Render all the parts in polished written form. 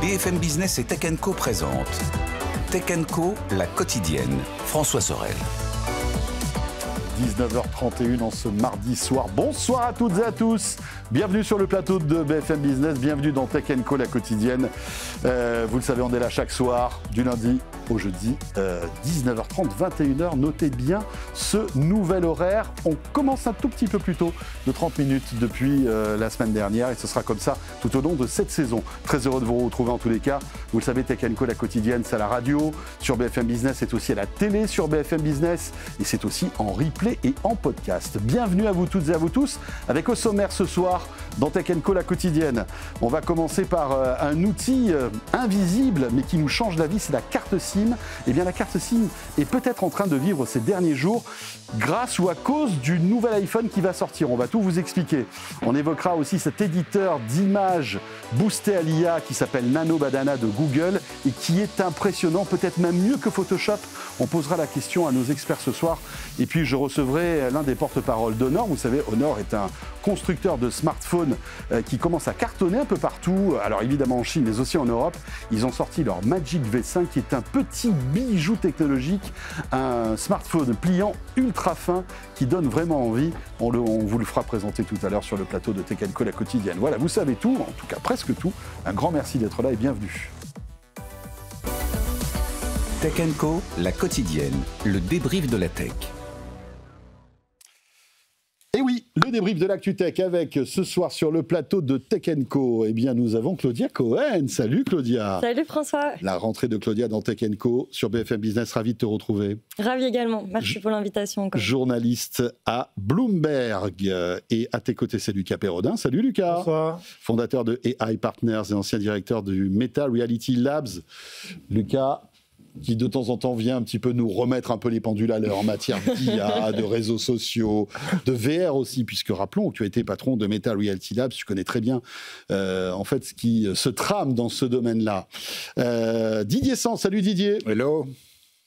BFM Business et Tech Co présente Tech Co, la quotidienne. François Sorel. 19h31 en ce mardi soir. Bonsoir à toutes et à tous. Bienvenue sur le plateau de BFM Business. Bienvenue dans Tech Co, la quotidienne. Vous le savez, on est là chaque soir, du lundi au jeudi, 19h30, 21h. Notez bien ce nouvel horaire. On commence un tout petit peu plus tôt, de 30 minutes depuis la semaine dernière. Et ce sera comme ça tout au long de cette saison. Très heureux de vous retrouver en tous les cas. Vous le savez, Tech Co, la quotidienne, c'est à la radio. Sur BFM Business, c'est aussi à la télé sur BFM Business. Et c'est aussi en replay et en podcast. Bienvenue à vous toutes et à vous tous. Avec au sommaire ce soir, dans Tech Co, la quotidienne. On va commencer par un outil invisible, mais qui nous change la vie, c'est la carte SIM. Eh bien, la carte SIM est peut-être en train de vivre ces derniers jours grâce ou à cause du nouvel iPhone qui va sortir. On va tout vous expliquer. On évoquera aussi cet éditeur d'images boosté à l'IA qui s'appelle Nano Banana de Google et qui est impressionnant, peut-être même mieux que Photoshop. On posera la question à nos experts ce soir. Et puis, je recevrai l'un des porte-parole d'Honor. Vous savez, Honor est un constructeur de smartphones qui commence à cartonner un peu partout. Alors évidemment en Chine, mais aussi en Europe. Ils ont sorti leur Magic V5 qui est un petit bijou technologique, un smartphone pliant ultra fin qui donne vraiment envie. On vous le fera présenter tout à l'heure sur le plateau de Tech Co, la quotidienne. Voilà, vous savez tout, en tout cas presque tout. Un grand merci d'être là et bienvenue. Tech Co, la quotidienne, le débrief de la tech. Et oui, le débrief de l'Actu Tech avec ce soir sur le plateau de Tech Co. Eh bien, nous avons Claudia Cohen. Salut Claudia. Salut François. La rentrée de Claudia dans Tech Co sur BFM Business. Ravi de te retrouver. Ravi également. Merci pour l'invitation. Encore. Journaliste à Bloomberg. Et à tes côtés, c'est Lucas Perrodin. Salut Lucas. Bonsoir. Fondateur de AI Partners et ancien directeur du Meta Reality Labs. Lucas, qui de temps en temps vient un petit peu nous remettre un peu les pendules à l'heure en matière d'IA, de réseaux sociaux, de VR aussi, puisque rappelons que tu as été patron de Meta Reality Labs, tu connais très bien en fait ce qui se trame dans ce domaine-là. Didier Sand, salut Didier. Hello.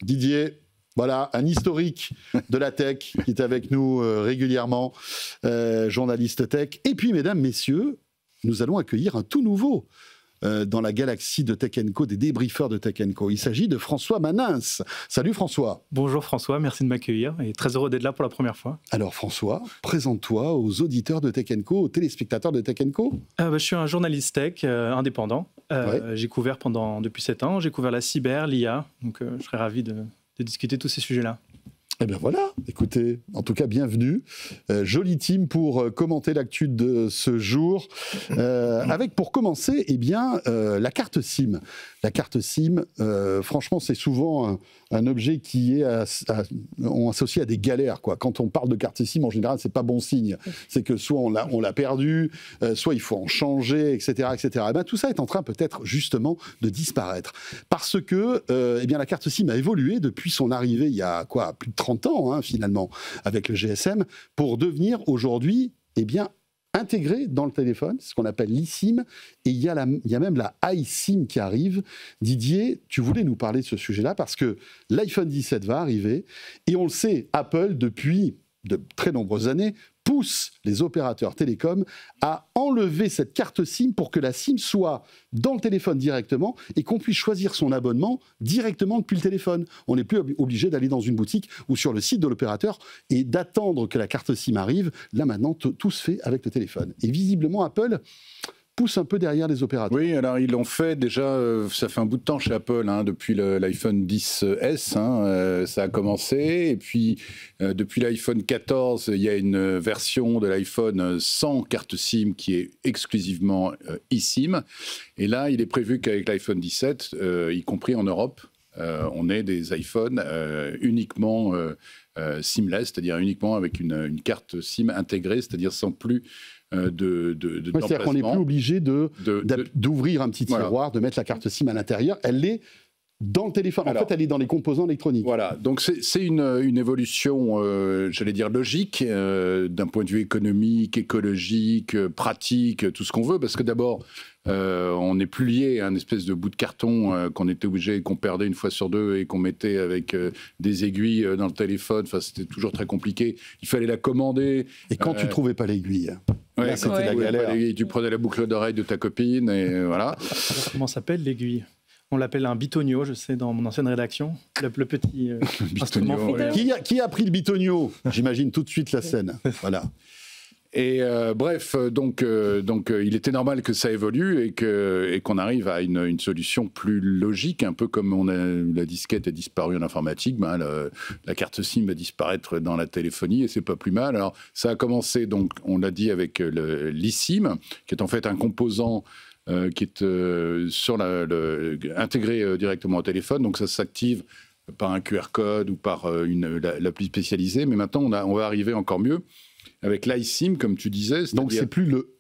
Didier, voilà, un historique de la tech qui est avec nous régulièrement, journaliste tech. Et puis, mesdames, messieurs, nous allons accueillir un tout nouveau dans la galaxie de Tech Co, des débriefeurs de Tech Co. Il s'agit de François Manins. Salut François. Bonjour François, merci de m'accueillir et très heureux d'être là pour la première fois. Alors François, présente-toi aux auditeurs de Tech Co, aux téléspectateurs de Tech Co. Je suis un journaliste tech indépendant. J'ai couvert depuis 7 ans, j'ai couvert la cyber, l'IA, donc je serais ravi de discuter de tous ces sujets-là. Eh bien voilà, écoutez, en tout cas, bienvenue. Jolie team pour commenter l'actu de ce jour. Avec, pour commencer, eh bien, la carte SIM. La carte SIM, franchement, c'est souvent un objet qui est associé à des galères, quoi. Quand on parle de carte SIM, en général, c'est pas bon signe. C'est que soit on l'a perdu, soit il faut en changer, etc., etc. Eh bien, tout ça est en train peut-être justement de disparaître. Parce que eh bien, la carte SIM a évolué depuis son arrivée il y a plus de 30 ans, hein, finalement, avec le GSM, pour devenir aujourd'hui, eh bien, intégré dans le téléphone, c'est ce qu'on appelle l'eSIM, et il y a même la iSIM qui arrive. Didier, tu voulais nous parler de ce sujet-là parce que l'iPhone 17 va arriver, et on le sait, Apple, depuis de très nombreuses années, pousse les opérateurs télécoms à enlever cette carte SIM pour que la SIM soit dans le téléphone directement et qu'on puisse choisir son abonnement directement depuis le téléphone. On n'est plus obligé d'aller dans une boutique ou sur le site de l'opérateur et d'attendre que la carte SIM arrive. Là, maintenant, tout se fait avec le téléphone. Et visiblement, Apple pousse un peu derrière les opérateurs. Oui, alors ils l'ont fait déjà, ça fait un bout de temps chez Apple, hein, depuis l'iPhone 10S, ça a commencé, et puis depuis l'iPhone 14, il y a une version de l'iPhone sans carte SIM qui est exclusivement eSIM, et là il est prévu qu'avec l'iPhone 17, y compris en Europe, on ait des iPhones uniquement SIMless, c'est-à-dire uniquement avec une carte SIM intégrée, c'est-à-dire sans plus c'est-à-dire qu'on n'est plus obligé d'ouvrir un petit tiroir, de mettre la carte SIM à l'intérieur. Elle est dans le téléphone. En fait, elle est dans les composants électroniques. Voilà. Donc, c'est une évolution, j'allais dire, logique, d'un point de vue économique, écologique, pratique, tout ce qu'on veut. Parce que d'abord, on n'est plus lié à un espèce de bout de carton qu'on était obligé, qu'on perdait une fois sur deux et qu'on mettait avec des aiguilles dans le téléphone. Enfin, c'était toujours très compliqué. Il fallait la commander. Et quand tu ne trouvais pas l'aiguille Là, c'était la galère. Tu prenais la boucle d'oreille de ta copine et voilà. Comment s'appelle l'aiguille? On l'appelle un bitonio, je sais, dans mon ancienne rédaction. Le petit instrument. Qui a pris le bitonio? J'imagine tout de suite la scène. Voilà. Et bref, donc il était normal que ça évolue et qu'on arrive à une solution plus logique, un peu comme la disquette est disparue en informatique, la carte SIM va disparaître dans la téléphonie et c'est pas plus mal. Alors ça a commencé, donc on l'a dit, avec l'eSIM, qui est en fait un composant qui est intégré directement au téléphone, donc ça s'active par un QR code ou par l'appli spécialisée, mais maintenant on va arriver encore mieux avec l'iSIM, comme tu disais. Donc c'est plus le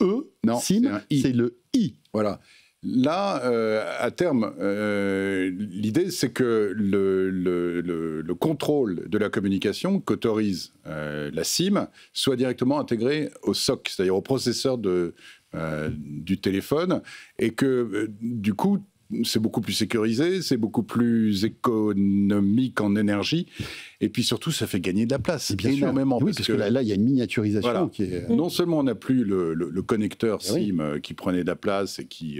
SIM, c'est le I. Voilà. Là, à terme, l'idée, c'est que le contrôle de la communication qu'autorise la SIM soit directement intégré au SoC, c'est-à-dire au processeur du téléphone, et que du coup, c'est beaucoup plus sécurisé, c'est beaucoup plus économique en énergie, et puis surtout, ça fait gagner de la place énormément. Oui, parce que là, il y a une miniaturisation qui est... Non seulement on n'a plus le connecteur SIM qui prenait de la place et qui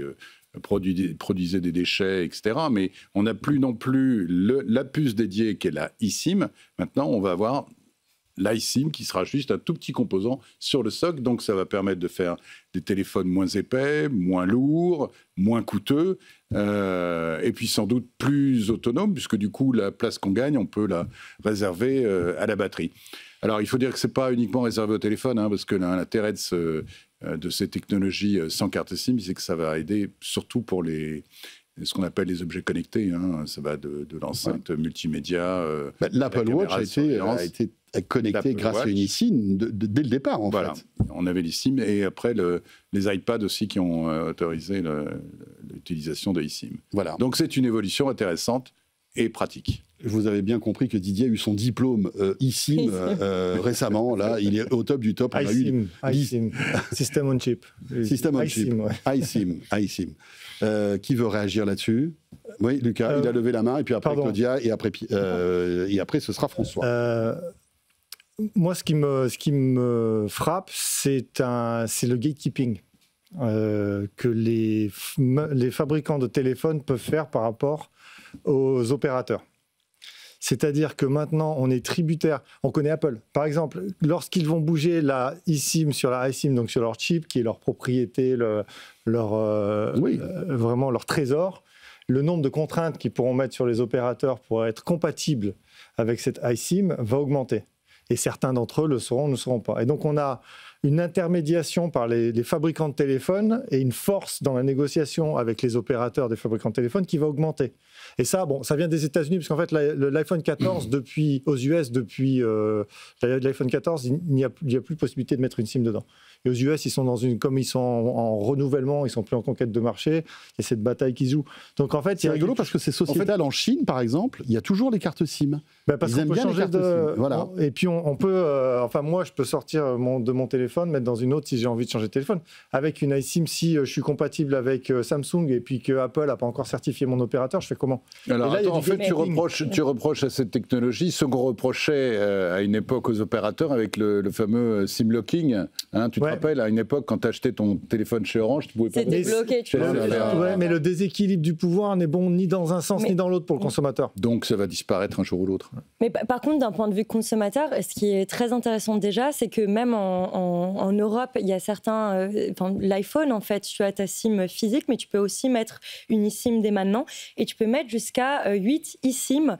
produisait des déchets, etc., mais on n'a plus non plus la puce dédiée qui est la eSIM. Maintenant, on va avoir l'iSIM qui sera juste un tout petit composant sur le socle, donc ça va permettre de faire des téléphones moins épais, moins lourds, moins coûteux, et puis sans doute plus autonomes, puisque du coup la place qu'on gagne, on peut la réserver à la batterie. Alors il faut dire que c'est pas uniquement réservé au téléphone, parce que l'intérêt de ces technologies sans carte SIM, c'est que ça va aider surtout pour ce qu'on appelle les objets connectés. Ça va de l'enceinte multimédia. L'Apple Watch a été connecté grâce à une eSIM dès le départ, en fait. On avait les SIM et après les iPads aussi qui ont autorisé l'utilisation de eSIM. Voilà. Donc c'est une évolution intéressante et pratique. Vous avez bien compris que Didier a eu son diplôme eSIM récemment. Là, il est au top du top. iSIM, System on Chip. System on Chip. iSIM. Qui veut réagir là-dessus? Oui, Lucas, il a levé la main, et puis après Claudia, et après ce sera François. Moi, ce qui me frappe, c'est le gatekeeping que les fabricants de téléphones peuvent faire par rapport aux opérateurs. C'est-à-dire que maintenant, on est tributaire. On connaît Apple. Par exemple, lorsqu'ils vont bouger la eSIM sur la iSIM, donc sur leur chip, qui est leur propriété, vraiment leur trésor, le nombre de contraintes qu'ils pourront mettre sur les opérateurs pour être compatibles avec cette iSIM va augmenter. Et certains d'entre eux le seront, ne seront pas. Et donc, on a une intermédiation par les fabricants de téléphones et une force dans la négociation avec les opérateurs des fabricants de téléphones qui va augmenter. Et ça, ça vient des États-Unis, parce qu'en fait, l'iPhone 14, aux US, depuis l'iPhone 14, il n'y a plus possibilité de mettre une SIM dedans. Et aux US, comme ils sont en renouvellement, ils sont plus en conquête de marché, il y a cette bataille qui se joue. Donc en fait, c'est rigolo parce que c'est sociétal en Chine, par exemple, il y a toujours les cartes SIM. Parce qu'on peut changer voilà. Et puis on peut, moi, je peux sortir de mon téléphone, mettre dans une autre si j'ai envie de changer de téléphone. Avec une iSIM, si je suis compatible avec Samsung et puis que Apple n'a pas encore certifié mon opérateur, je fais comment? Alors, là, en fait, tu reproches à cette technologie ce qu'on reprochait à une époque aux opérateurs avec le fameux SIM locking. Tu te rappelles, à une époque, quand tu achetais ton téléphone chez Orange, tu pouvais pas... C'était bloqué, tu vois. Mais le déséquilibre du pouvoir n'est bon ni dans un sens ni dans l'autre pour le consommateur. Donc, ça va disparaître un jour ou l'autre. Mais par contre, d'un point de vue consommateur, ce qui est très intéressant déjà, c'est que même en Europe, il y a certains... l'iPhone, en fait, tu as ta SIM physique, mais tu peux aussi mettre une eSIM dès maintenant. Et tu peux mettre jusqu'à 8 eSIM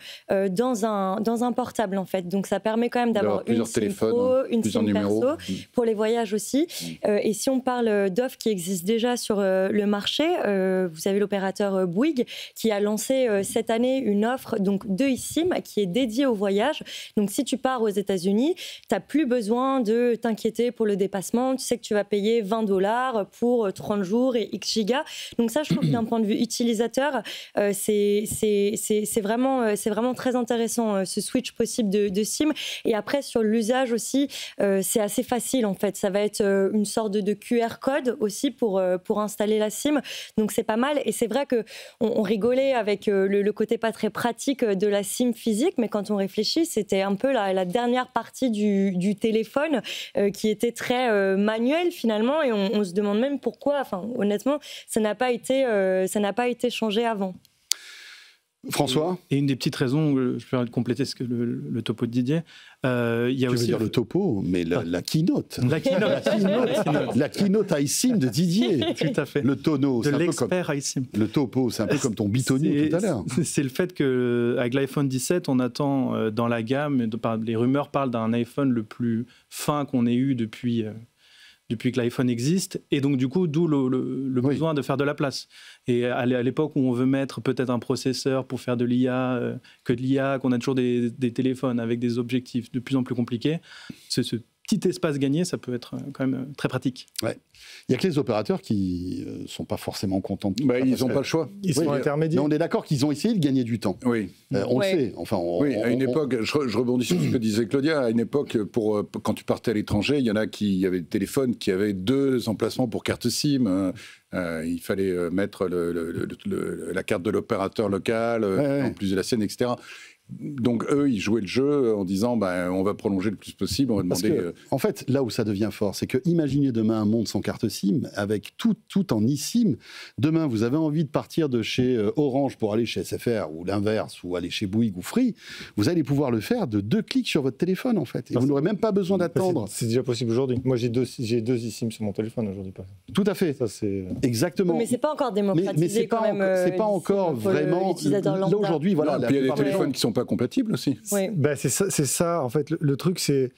dans un portable, en fait. Donc, ça permet quand même d'avoir une SIM pro, une SIM perso, pour les voyages aussi. Et si on parle d'offres qui existent déjà sur le marché, vous avez l'opérateur Bouygues qui a lancé cette année une offre de eSIM qui est dédiée au voyage. Donc, si tu pars aux États-Unis, tu n'as plus besoin de t'inquiéter pour le dépassement. Tu sais que tu vas payer $20 pour 30 jours et X gigas. Donc, ça, je trouve que d'un point de vue utilisateur, c'est vraiment très intéressant, ce switch possible de SIM. Et après, sur l'usage aussi, c'est assez facile, en fait. Ça va être une sorte de QR code aussi pour installer la SIM. Donc, c'est pas mal. Et c'est vrai qu'on rigolait avec le côté pas très pratique de la SIM physique, mais quand on réfléchit, c'était un peu la dernière partie du téléphone qui était très manuel finalement, et on se demande même pourquoi. Enfin, honnêtement, ça n'a pas été changé avant. François ? Et une des petites raisons, je peux compléter ce que le topo de Didier, il y a Tu aussi veux dire le topo, mais la keynote. La keynote. La keynote iSIM de Didier. Tout à fait. Le tonneau, De c'est un peu l'expert comme iSIM. le topo, c'est un peu comme ton bitonio tout à l'heure. C'est le fait qu'avec l'iPhone 17, on attend dans la gamme, les rumeurs parlent d'un iPhone le plus fin qu'on ait eu depuis que l'iPhone existe, et donc du coup, d'où le besoin de faire de la place. Et à l'époque où on veut mettre peut-être un processeur pour faire de l'IA, qu'on a toujours des téléphones avec des objectifs de plus en plus compliqués, ce petit espace gagné, ça peut être quand même très pratique. Ouais. Il n'y a que les opérateurs qui ne sont pas forcément contents. Ils n'ont pas le choix. Ils sont intermédiaires. Mais on est d'accord qu'ils ont essayé de gagner du temps. Oui. On le sait. Enfin, à une époque, je rebondis sur ce que disait Claudia, à une époque, quand tu partais à l'étranger, il y en a qui avaient des téléphones qui avaient 2 emplacements pour carte SIM. Il fallait mettre la carte de l'opérateur local, en plus de la sienne, etc. Donc eux, ils jouaient le jeu en disant on va prolonger le plus possible, on va demander... Parce que, en fait, là où ça devient fort, c'est que imaginez demain un monde sans carte SIM, avec tout en eSIM. Demain, vous avez envie de partir de chez Orange pour aller chez SFR, ou l'inverse, ou aller chez Bouygues ou Free, vous allez pouvoir le faire de 2 clics sur votre téléphone, en fait. Et vous n'aurez même pas besoin d'attendre. C'est déjà possible aujourd'hui. Moi, j'ai deux eSIM sur mon téléphone aujourd'hui. Tout à fait. Ça, c'est... Exactement. Mais c'est pas encore démocratisé mais c'est pas, quand même. c'est pas encore vraiment... Là, aujourd'hui, voilà... Puis il y a des téléphones qui sont pas compatibles aussi. Oui. C'est ça, en fait. Le truc, c'est...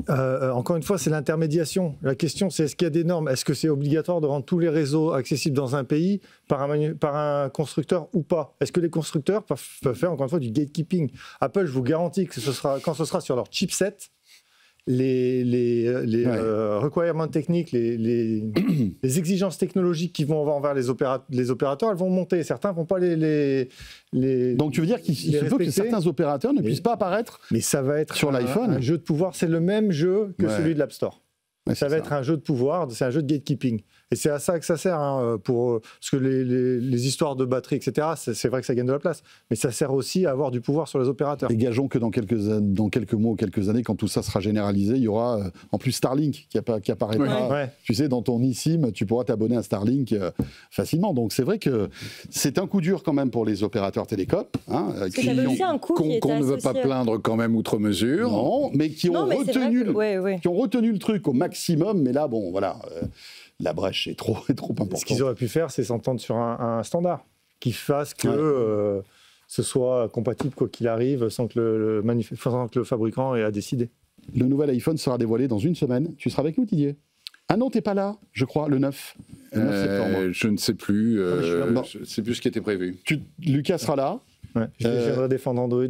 encore une fois, c'est l'intermédiation. La question, c'est est-ce qu'il y a des normes ? Est-ce que c'est obligatoire de rendre tous les réseaux accessibles dans un pays par un constructeur ou pas ? Est-ce que les constructeurs peuvent faire, encore une fois, du gatekeeping ? Apple, je vous garantis que quand ce sera sur leur chipset, les requirements techniques, les exigences technologiques qui vont envers les opérateurs, elles vont monter. Certains ne vont pas Donc tu veux dire qu'il se peut que certains opérateurs ne puissent pas apparaître sur l'iPhone. Un jeu de pouvoir, c'est le même jeu que celui de l'App Store. Ça va être un jeu de pouvoir, c'est un jeu de gatekeeping. Et c'est à ça que ça sert, parce que les histoires de batterie, etc., c'est vrai que ça gagne de la place, mais ça sert aussi à avoir du pouvoir sur les opérateurs. Et gageons que dans quelques mois ou quelques années, quand tout ça sera généralisé, il y aura en plus Starlink qui apparaîtra. Ouais. Tu sais, dans ton eSIM, tu pourras t'abonner à Starlink facilement. Donc c'est vrai que c'est un coup dur quand même pour les opérateurs télécoms. Qui ne veut pas plaindre quand même outre mesure. Non, mais qui ont retenu le truc au maximum. Mais là, bon, voilà... la brèche est trop importante. Ce qu'ils auraient pu faire, c'est s'entendre sur un standard qui fasse que ce soit compatible quoi qu'il arrive sans que le fabricant ait à décider. Le nouvel iPhone sera dévoilé dans une semaine. Tu seras avec nous, Didier ? Ah non, t'es pas là, je crois, le 9 septembre. Je ne sais plus. Je ne sais plus ce qui était prévu. Lucas sera là. Ouais, je viendrai défendre Android.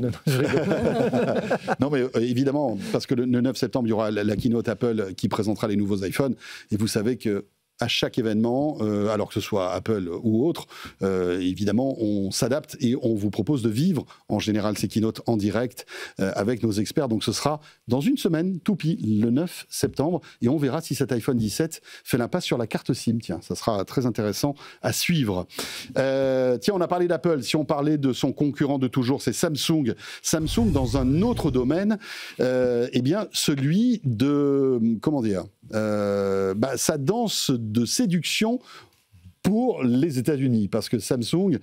Non, mais évidemment, parce que le 9 septembre, il y aura la keynote Apple qui présentera les nouveaux iPhones. Et vous savez que à chaque événement, alors que ce soit Apple ou autre, évidemment, on s'adapte et on vous propose de vivre en général ces keynotes en direct avec nos experts. Donc ce sera dans une semaine, tout pile, le 9 septembre, et on verra si cet iPhone 17 fait l'impasse sur la carte SIM. Tiens, ça sera très intéressant à suivre. Tiens, on a parlé d'Apple. Si on parlait de son concurrent de toujours, c'est Samsung. Samsung, dans un autre domaine, eh bien, celui de... Comment dire sa danse de séduction pour les États-Unis, parce que Samsung,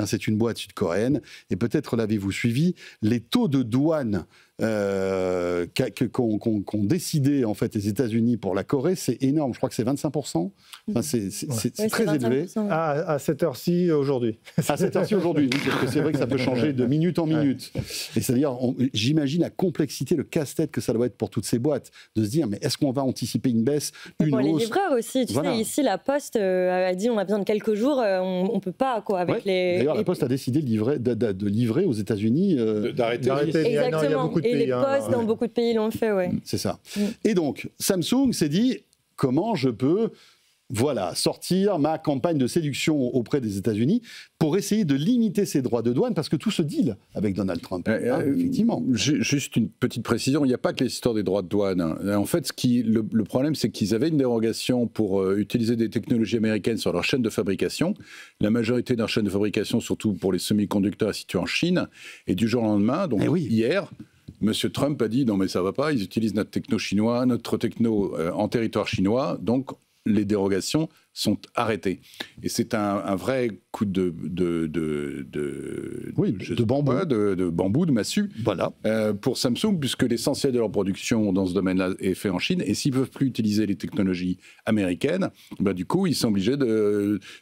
c'est une boîte sud-coréenne, et peut-être l'avez-vous suivi, les taux de douane qu'ont décidé en fait les États-Unis pour la Corée, c'est énorme. Je crois que c'est 25%. Enfin, c'est très élevé. À cette heure-ci aujourd'hui. À cette heure-ci aujourd'hui, oui, parce que c'est vrai que ça peut changer de minute en minute. Et c'est-à-dire, j'imagine la complexité, le casse-tête que ça doit être pour toutes ces boîtes, de se dire, mais est-ce qu'on va anticiper une baisse, une pour hausse ? les livreurs aussi, tu sais, ici la Poste a dit on a besoin de quelques jours, on ne peut pas quoi avec les. D'ailleurs, la Poste a décidé de livrer aux États-Unis, d'arrêter. Exactement. Et les postes dans beaucoup de pays l'ont fait, C'est ça. Et donc, Samsung s'est dit, comment je peux sortir ma campagne de séduction auprès des États-Unis pour essayer de limiter ses droits de douane, parce que tout se deal avec Donald Trump. Effectivement. Juste une petite précision, il n'y a pas que les histoires des droits de douane. En fait, le problème, c'est qu'ils avaient une dérogation pour utiliser des technologies américaines sur leur chaîne de fabrication. La majorité de leur chaîne de fabrication, surtout pour les semi-conducteurs, est située en Chine. Et du jour au lendemain, donc hier... Monsieur Trump a dit non mais ça va pas, ils utilisent notre techno chinois, notre techno en territoire chinois, donc les dérogations sont arrêtées. Et c'est un vrai coup de bambou. De bambou, de massue, Voilà. pour Samsung, puisque l'essentiel de leur production dans ce domaine-là est fait en Chine. Et s'ils ne peuvent plus utiliser les technologies américaines, bah, du coup, ils sont obligés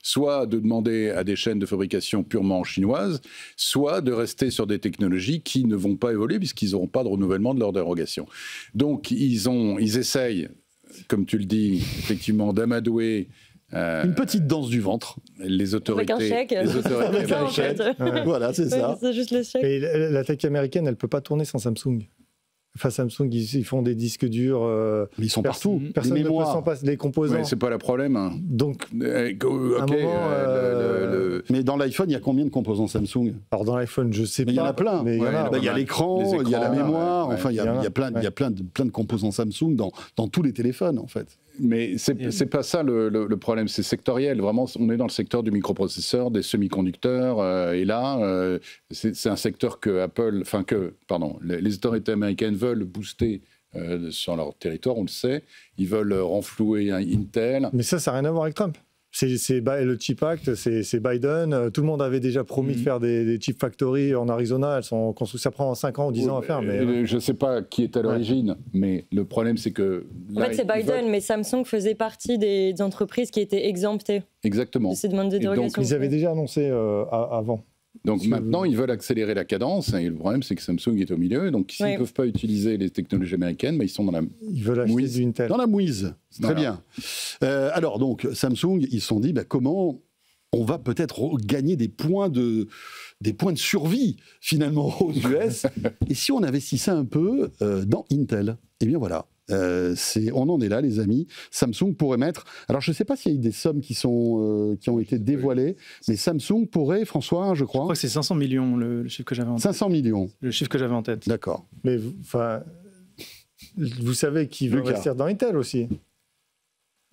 soit de demander à des chaînes de fabrication purement chinoises, soit de rester sur des technologies qui ne vont pas évoluer, puisqu'ils n'auront pas de renouvellement de leur dérogation. Donc, ils essayent, comme tu le dis, effectivement, d'amadouer Une petite danse du ventre. Les autorités. Avec un chèque. Les autorités C'est ça, en fait. Voilà, c'est ça. C'est juste le chèque. Et la tech américaine, elle ne peut pas tourner sans Samsung. Enfin, Samsung, ils font des disques durs. Mais ils sont partout. Personne Les ne peut mémoires. s'en passer, les composants. Ouais, c'est pas le problème. Hein. Donc, Ok, un moment, Mais dans l'iPhone, il y a combien de composants Samsung? alors dans l'iPhone, je sais Mais pas. il y en a plein. Mais il y en Ouais, a. Bah, il y a l'écran, Les il y a la écrans, mémoire, ouais, enfin il y a plein de composants Samsung dans tous les téléphones en fait. Mais c'est pas ça le problème, c'est sectoriel. Vraiment, on est dans le secteur du microprocesseur, des semi-conducteurs, et là, c'est un secteur que les autorités américaines veulent booster sur leur territoire, on le sait. Ils veulent renflouer Intel. Mais ça n'a rien à voir avec Trump. C'est le Chip Act, c'est Biden. Tout le monde avait déjà promis de faire des Chip Factory en Arizona. Elles sont construites. Ça prend 5 ans ou 10 ans à faire. Mais Je ne sais pas qui est à l'origine, mais le problème, c'est que... En fait, c'est Biden, mais Samsung faisait partie des entreprises qui étaient exemptées Exactement. de ces demandes de dérogation. ils avaient déjà annoncé avant. Donc maintenant, ils veulent accélérer la cadence, et le problème, c'est que Samsung est au milieu. Donc s'ils ne peuvent pas utiliser les technologies américaines, ils sont dans la... Ils veulent acheter mouise. du Intel. Dans la mouise, très Voilà. bien. Alors donc Samsung, ils se sont dit comment on va peut-être gagner des points de survie finalement aux US. Et si on investissait un peu dans Intel? Eh bien voilà. On en est là, les amis. Samsung pourrait mettre. Alors, je ne sais pas s'il y a eu des sommes qui ont été dévoilées, mais Samsung pourrait, François, je Je crois. crois que c'est 500 millions le chiffre que j'avais en tête. 500 millions. Le chiffre que j'avais en tête. D'accord. Mais enfin, vous savez qui veut Lucas. investir dans Intel aussi?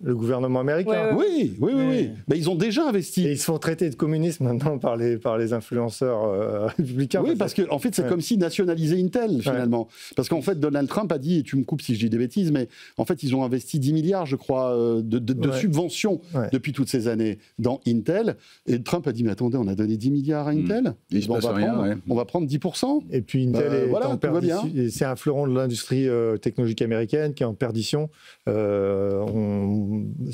Le gouvernement américain. Ouais. Oui. Mais ils ont déjà investi. Et ils se font traiter de communistes maintenant par les influenceurs républicains. Oui, parce qu'en fait, c'est comme si nationaliser Intel, finalement. Parce qu'en fait, Donald Trump a dit, et tu me coupes si je dis des bêtises, mais en fait, ils ont investi 10 milliards, je crois, de subventions depuis toutes ces années dans Intel. Et Trump a dit, mais attendez, on a donné 10 milliards à Intel, Il se passe rien, on va prendre 10%. Et puis Intel est voilà, en tout va bien. perdition. Et c'est un fleuron de l'industrie technologique américaine qui est en perdition.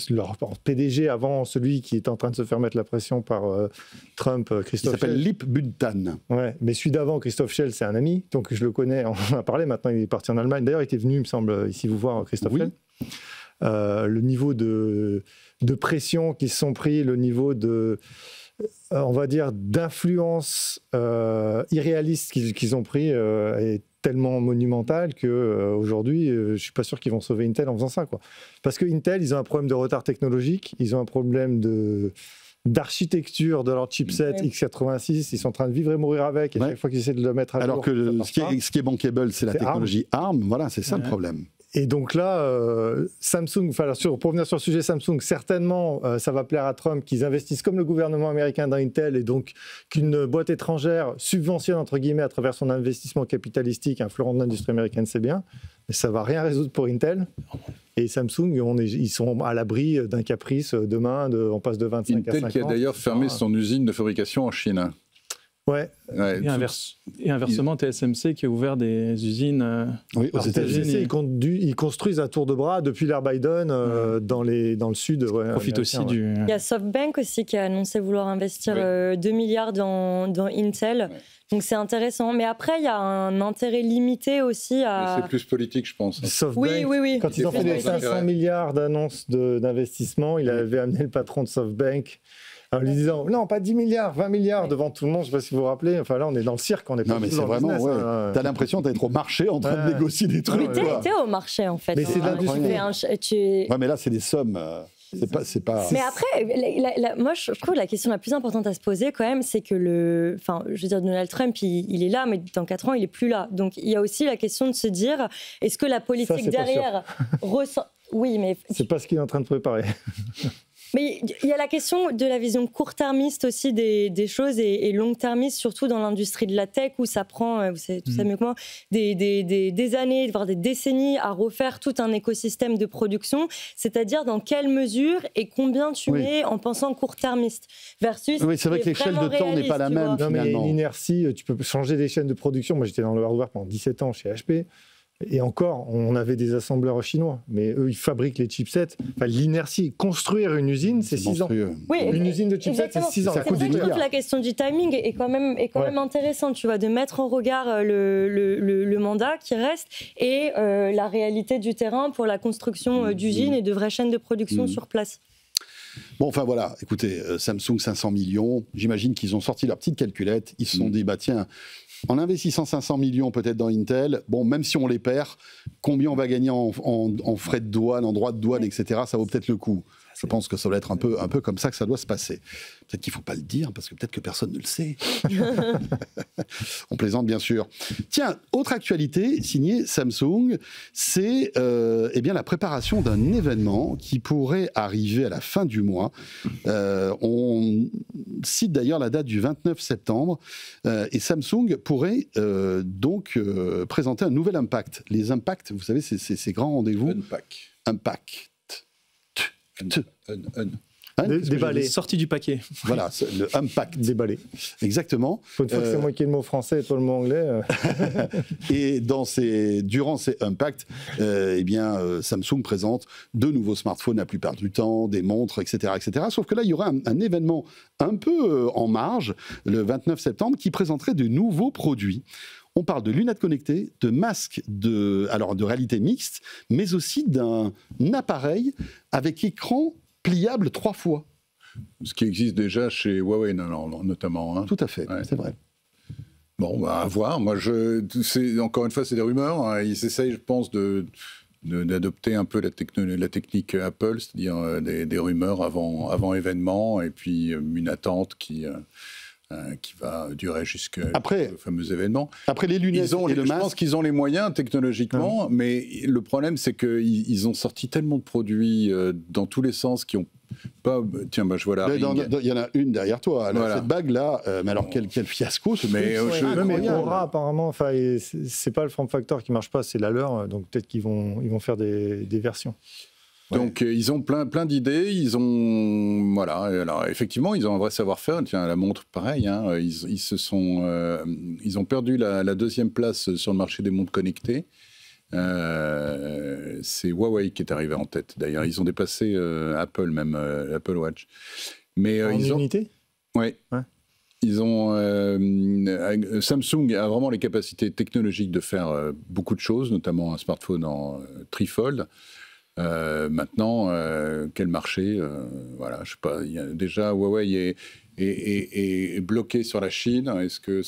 Leur PDG avant, celui qui est en train de se faire mettre la pression par Trump, Il Christophe s'appelle Schell. Lip Budtan. Ouais, mais celui d'avant, Christophe Schell, c'est un ami, donc je le connais, on en a parlé, maintenant il est parti en Allemagne. D'ailleurs, il était venu, il me semble, ici vous voir, Christophe Oui. Schell. Le niveau de pression qu'ils se sont pris, le niveau de, on va dire, d'influence irréaliste qu'ils ont pris est tellement monumental qu'aujourd'hui, je ne suis pas sûr qu'ils vont sauver Intel en faisant ça, quoi. Parce que Intel, ils ont un problème de retard technologique, ils ont un problème d'architecture de leur chipset x86, ils sont en train de vivre et mourir avec, et chaque fois qu'ils essaient de le mettre à jour, Alors que ça marche pas. ce qui est bankable, c'est la C'est technologie ARM. Voilà, c'est ça le problème. Et donc là, Samsung, pour revenir sur le sujet Samsung, certainement, ça va plaire à Trump qu'ils investissent comme le gouvernement américain dans Intel et donc qu'une boîte étrangère subventionne, entre guillemets, à travers son investissement capitalistique, un fleuron de l'industrie américaine, c'est bien, mais ça ne va rien résoudre pour Intel. Et Samsung, ils sont à l'abri d'un caprice demain, on passe de 25 à 50. Intel qui a d'ailleurs fermé son usine de fabrication en Chine. Ouais. Et inversement, TSMC qui a ouvert des usines Oui, aux aux États-Unis. États-Unis. Ils construisent à tour de bras depuis l'ère Biden dans le sud. Profite aussi du... Il y a SoftBank aussi qui a annoncé vouloir investir 2 milliards dans Intel. Ouais. Donc c'est intéressant. Mais après, il y a un intérêt limité aussi à... C'est plus politique, je pense. SoftBank, Oui. quand ils ont fait les Oui. 500 milliards d'annonces d'investissement, il avait amené le patron de SoftBank en lui disant non, pas 10 milliards, 20 milliards devant tout le monde. Je ne sais pas si vous vous rappelez. Enfin là, on est dans le cirque, on est pas Non, mais du tout c'est dans le vraiment. business, Ouais. hein. T'as l'impression d'être au marché en train de négocier des trucs. Mais quoi. t'es au marché en fait. Mais c'est de l'industrie. Ouais, mais là, c'est des sommes. C'est pas. Mais après, moi, je trouve la question la plus importante à se poser quand même, c'est que je veux dire, Donald Trump, il est là, mais dans 4 ans, il est plus là. Donc, il y a aussi la question de se dire, est-ce que la politique c'est pas derrière ressent... Oui, mais... C'est pas ce qu'il est en train de préparer. Mais il y a la question de la vision court-termiste aussi des choses et long-termiste, surtout dans l'industrie de la tech où ça prend, vous savez tout ça mieux que moi, des années, voire des décennies à refaire tout un écosystème de production. C'est-à-dire dans quelle mesure et combien tu mets en pensant court-termiste versus. Oui, c'est vrai que l'échelle de temps n'est pas la même. Non, mais finalement. l'inertie, tu peux changer des chaînes de production. Moi, j'étais dans le hardware pendant 17 ans chez HP. Et encore, on avait des assembleurs chinois, mais eux, ils fabriquent les chipsets. Enfin, l'inertie, construire une usine, c'est 6 ans. Oui, une usine de chipsets, c'est 6 ans. Ça coûte des je trouve milliards. que la question du timing est quand même intéressante, tu vois, de mettre en regard le mandat qui reste et la réalité du terrain pour la construction d'usines et de vraies chaînes de production sur place. Bon, enfin voilà, écoutez, Samsung 500 millions, j'imagine qu'ils ont sorti leur petite calculette, ils se sont dit, bah tiens, en investissant 500 millions peut-être dans Intel, bon, même si on les perd, combien on va gagner en frais de douane, en droits de douane, etc., ça vaut peut-être le coup. Je pense que ça doit être un peu comme ça que ça doit se passer. Peut-être qu'il ne faut pas le dire, parce que peut-être que personne ne le sait. On plaisante, bien sûr. Tiens, autre actualité signée Samsung, c'est bien la préparation d'un événement qui pourrait arriver à la fin du mois. On cite d'ailleurs la date du 29 septembre. Et Samsung pourrait donc présenter un nouvel Impact. Les Impacts, vous savez, c'est ces grands rendez-vous. Impact. Déballé. Sorti du paquet. Voilà, le Impact. Déballé. Exactement. Pour une fois que c'est moi qui ai le mot français et toi le mot anglais. Et durant ces Impact, Samsung présente de nouveaux smartphones la plupart du temps, des montres, etc., etc. Sauf que là, il y aura un événement un peu en marge, le 29 septembre, qui présenterait de nouveaux produits. On parle de lunettes connectées, de masques de réalité mixte, mais aussi d'un appareil avec écran pliable 3 fois. Ce qui existe déjà chez Huawei, notamment. Hein. Tout à fait, c'est vrai. Bon, à voir. Moi, encore une fois, c'est des rumeurs. Hein. Ils essayent, je pense, d'adopter un peu la technique Apple, c'est-à-dire des rumeurs avant événement, et puis une attente qui va durer jusqu'au fameux événement. Après les lunettes et le masque... Je pense qu'ils ont les moyens technologiquement, mais le problème, c'est qu'ils ont sorti tellement de produits dans tous les sens qui ont pas... Tiens, je vois la ring. Il y en a une derrière toi, voilà. Cette bague-là. Mais alors, quel fiasco ce mais Aura, apparemment, c'est pas le form factor qui marche pas, c'est la leur. Donc peut-être qu'ils vont faire des versions. Donc ils ont plein d'idées, ils ont alors effectivement ils ont un vrai savoir-faire. Tiens, la montre pareil, hein, ils ont perdu la 2e place sur le marché des montres connectées. C'est Huawei qui est arrivé en tête. D'ailleurs, ils ont dépassé Apple même, Apple Watch. Mais en unité. Oui. Ouais. Ils ont Samsung a vraiment les capacités technologiques de faire beaucoup de choses, notamment un smartphone en trifold. Maintenant, quel marché voilà, je sais pas. Déjà, Huawei est bloqué sur la Chine. Est-ce que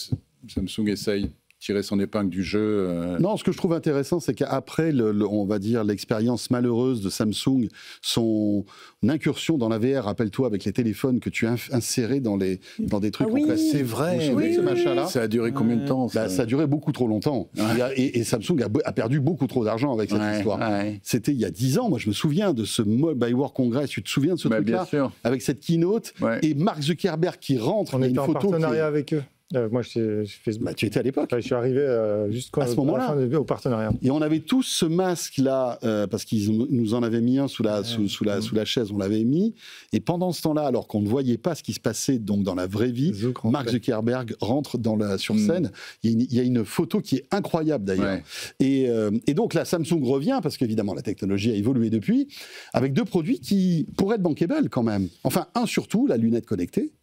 Samsung essaye tirer son épingle du jeu Non, ce que je trouve intéressant, c'est qu'après, on va dire, l'expérience malheureuse de Samsung, son incursion dans la VR, rappelle-toi, avec les téléphones que tu as insérés dans des trucs en plastique. C'est vrai, ce machin-là. Ça a duré combien de temps ça a duré beaucoup trop longtemps. Et Samsung a perdu beaucoup trop d'argent avec cette histoire. C'était il y a 10 ans. Moi, je me souviens de ce Mobile World Congress. Tu te souviens de ce truc-là, avec cette keynote et Mark Zuckerberg qui rentre. On était en partenariat avec eux. Moi, je fais Facebook. Tu étais à l'époque. Je suis arrivé juste à ce moment-là au partenariat. Et on avait tous ce masque-là, parce qu'ils nous en avaient mis un sous la chaise, on l'avait mis. Et pendant ce temps-là, alors qu'on ne voyait pas ce qui se passait donc dans la vraie vie, Mark Zuckerberg rentre sur scène. Il y a une photo qui est incroyable d'ailleurs. Et donc là, Samsung revient, parce qu'évidemment, la technologie a évolué depuis, avec 2 produits qui pourraient être bankable quand même. Enfin, un surtout, la lunette connectée.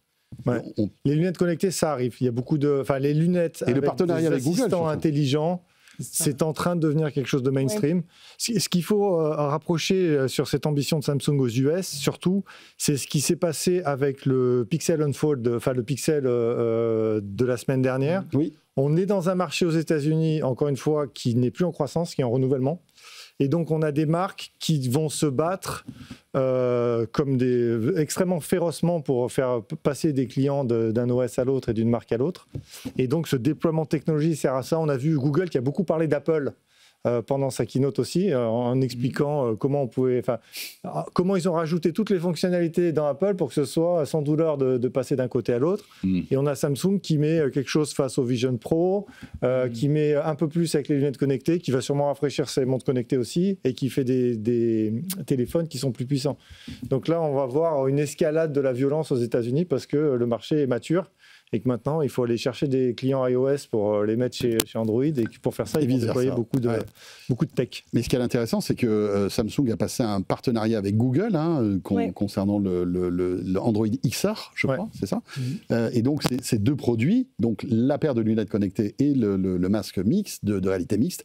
Ouais. Les lunettes connectées, ça arrive. Il y a beaucoup les lunettes et le partenariat avec Google, assistants intelligents, c'est en train de devenir quelque chose de mainstream. Ouais. Ce qu'il faut rapprocher sur cette ambition de Samsung aux US, surtout, c'est ce qui s'est passé avec le Pixel Unfold, le Pixel de la semaine dernière. Oui. On est dans un marché aux États-Unis, encore une fois, qui n'est plus en croissance, qui est en renouvellement. Et donc, on a des marques qui vont se battre extrêmement férocement pour faire passer des clients d'un OS à l'autre et d'une marque à l'autre. Et donc, ce déploiement de technologie sert à ça. On a vu Google qui a beaucoup parlé d'Apple pendant sa keynote aussi, en expliquant comment ils ont rajouté toutes les fonctionnalités dans Apple pour que ce soit sans douleur de passer d'un côté à l'autre. Et on a Samsung qui met quelque chose face au Vision Pro, qui met un peu plus avec les lunettes connectées, qui va sûrement rafraîchir ses montres connectées aussi, et qui fait des téléphones qui sont plus puissants. Donc là, on va voir une escalade de la violence aux États-Unis parce que le marché est mature. Et que maintenant, il faut aller chercher des clients iOS pour les mettre chez Android. Et pour faire ça, ils vont déployer beaucoup de tech. Mais ce qui est intéressant, c'est que Samsung a passé un partenariat avec Google concernant le Android XR, je crois, c'est ça. Et donc, ces deux produits, donc la paire de lunettes connectées et le masque mixte, de réalité mixte,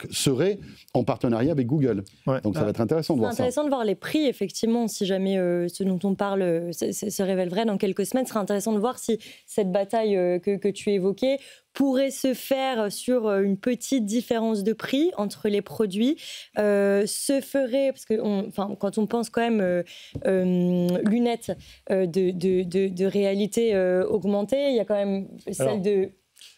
seraient en partenariat avec Google. Ouais. Donc, ça va être intéressant de voir ça. C'est intéressant de voir les prix, effectivement, si jamais ce dont on parle se révèle vrai dans quelques semaines. Ce sera intéressant de voir si cette bataille que tu évoquais pourrait se faire sur une petite différence de prix entre les produits, se ferait, parce que quand on pense quand même lunettes de réalité augmentée, il y a quand même celle de...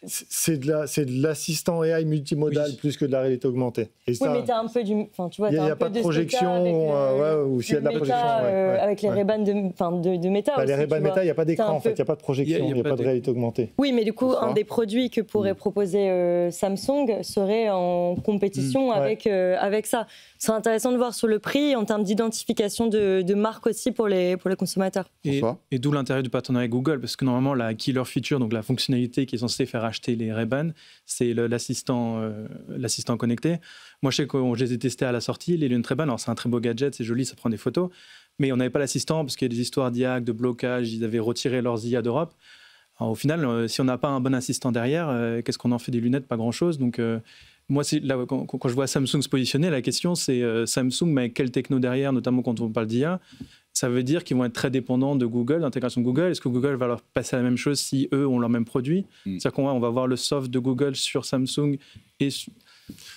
C'est de l'assistant AI multimodal plus que de la réalité augmentée. Et ça, mais tu as un peu du... Tu vois, il n'y a pas de projection, ou s'il y a de la projection. Avec les Ray-Ban de Meta. Les Ray-Ban Meta, il n'y a pas d'écran, en fait. Il n'y a pas de projection, il n'y a pas de réalité augmentée. Oui, mais du coup, un des produits que pourrait proposer Samsung serait en compétition avec ça. C'est intéressant de voir sur le prix, en termes d'identification de marque aussi pour les consommateurs. Et d'où l'intérêt du partenariat avec Google, parce que normalement, la killer feature, donc la fonctionnalité qui est censée faire acheter les Ray-Ban, c'est l'assistant connecté. Moi, je sais que je les ai testés à la sortie, les lunettes Ray-Ban. Alors, c'est un très beau gadget, c'est joli, ça prend des photos. Mais on n'avait pas l'assistant parce qu'il y a des histoires d'IA, de blocage, ils avaient retiré leurs IA d'Europe. Alors, au final, si on n'a pas un bon assistant derrière, qu'est-ce qu'on en fait des lunettes? Pas grand-chose. Donc, moi, là, quand je vois Samsung se positionner, la question, c'est Samsung, mais avec quelle techno derrière, notamment quand on parle d'IA? Ça veut dire qu'ils vont être très dépendants de Google, d'intégration de Google. Est-ce que Google va leur passer la même chose si eux ont leur même produit? C'est-à-dire qu'on va voir le soft de Google sur Samsung et...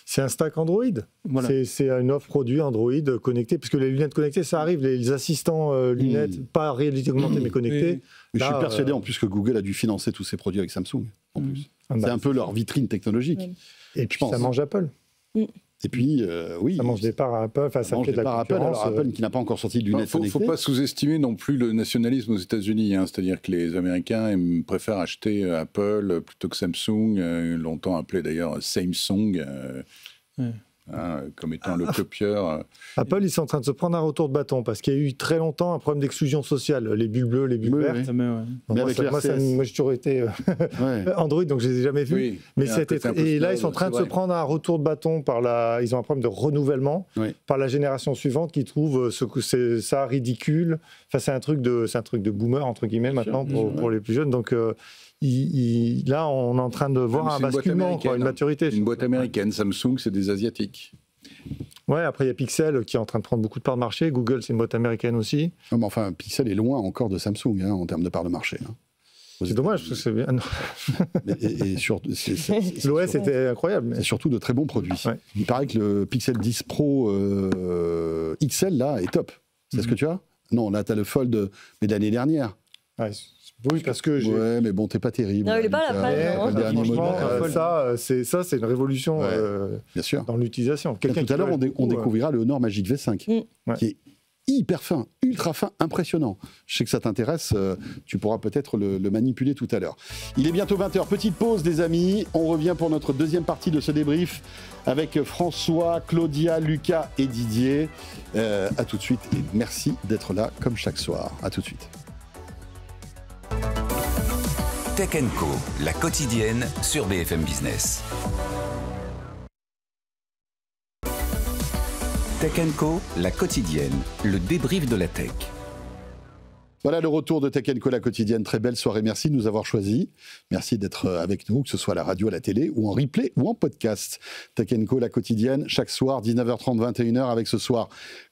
C'est un stack Android. Voilà. C'est une offre produit Android connectée, parce que les lunettes connectées, ça arrive, les assistants lunettes, pas réalité augmentée, mais connectés. Mais je suis persuadé en plus que Google a dû financer tous ces produits avec Samsung. En plus. C'est un peu leur vitrine technologique. Et puis ça mange Apple. Et puis, oui. Ça mange des parts à Apple. Ça mange des parts à Apple. Alors, Apple qui n'a pas encore sorti de lunettes connectées. Il ne faut pas sous-estimer non plus le nationalisme aux États-Unis. C'est-à-dire que les Américains préfèrent acheter Apple plutôt que Samsung, longtemps appelé d'ailleurs Samsung. Comme étant le copieur. Apple, ils sont en train de se prendre un retour de bâton parce qu'il y a eu très longtemps un problème d'exclusion sociale, les bulles bleues, les bulles vertes. Moi, j'ai toujours été Android, donc je les ai jamais vus. Oui, mais et là, ils sont en train de se prendre un retour de bâton ils ont un problème de renouvellement par la génération suivante qui trouve ça ridicule. Enfin, c'est un truc de boomer entre guillemets maintenant pour les plus jeunes. Donc là, on est en train de voir un basculement, une maturité. Une boîte américaine. Samsung, c'est des Asiatiques. Ouais, après il y a Pixel qui est en train de prendre beaucoup de parts de marché. Google, c'est une boîte américaine aussi. Non, mais enfin, Pixel est loin encore de Samsung en termes de parts de marché. C'est dommage, parce que c'est bien. L'OS était incroyable. C'est surtout de très bons produits. Ouais. Il paraît que le Pixel 10 Pro XL, là, est top. C'est ce que tu as? Non, là, tu as le Fold, mais de l'année dernière. Ouais, oui, parce que ouais, mais bon, t'es pas terrible. Non, il est pas à la page. Ça, c'est une révolution bien sûr. dans l'utilisation. Tout à l'heure, on découvrira le Honor Magic V5, qui est hyper fin, ultra fin, impressionnant. Je sais que ça t'intéresse, tu pourras peut-être le manipuler tout à l'heure. Il est bientôt 20h, petite pause les amis, on revient pour notre deuxième partie de ce débrief avec François, Claudia, Lucas et Didier. À tout de suite et merci d'être là comme chaque soir. À tout de suite. Tech & Co, la quotidienne sur BFM Business. Tech & Co, la quotidienne, le débrief de la tech. Voilà le retour de Tech & Co, la quotidienne. Très belle soirée. Merci de nous avoir choisis. Merci d'être avec nous, que ce soit à la radio, à la télé, ou en replay, ou en podcast. Tech & Co, la quotidienne, chaque soir, 19h30, 21h, avec ce soir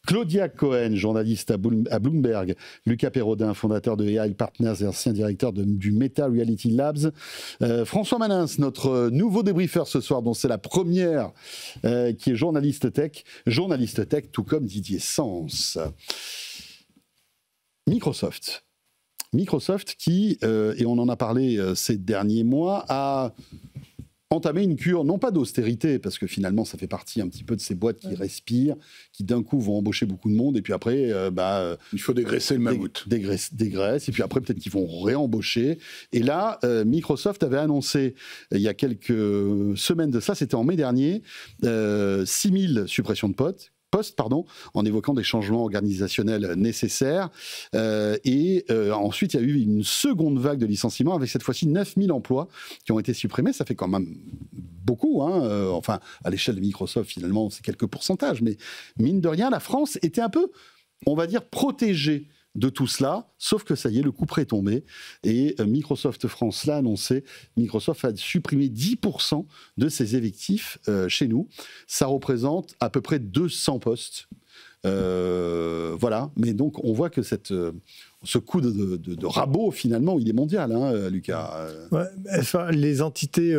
Claudia Cohen, journaliste à Bloomberg, Lucas Perrodin, fondateur de AI Partners et ancien directeur du Meta Reality Labs, François Manins, notre nouveau débriefeur ce soir, dont c'est la première, qui est journaliste tech, tout comme Didier Sens. Microsoft qui, et on en a parlé ces derniers mois, a entamer une cure, non pas d'austérité, parce que finalement, ça fait partie un petit peu de ces boîtes qui respirent, qui d'un coup vont embaucher beaucoup de monde, et puis après, il faut dégraisser le mammouth. Dégraissent, et puis après, peut-être qu'ils vont réembaucher. Et là, Microsoft avait annoncé, il y a quelques semaines de ça, c'était en mai dernier, 6000 suppressions de postes, en évoquant des changements organisationnels nécessaires. Ensuite, il y a eu une seconde vague de licenciements avec cette fois-ci 9000 emplois qui ont été supprimés. Ça fait quand même beaucoup. Enfin, à l'échelle de Microsoft, finalement, c'est quelques pourcentages. Mais mine de rien, la France était un peu, on va dire, protégée de tout cela, sauf que ça y est, le coup près est tombé. Et Microsoft France l'a annoncé. Microsoft a supprimé 10% de ses effectifs chez nous. Ça représente à peu près 200 postes. Voilà. Mais donc, on voit que ce coup de rabot, finalement, il est mondial, Lucas. Ouais, enfin, les entités...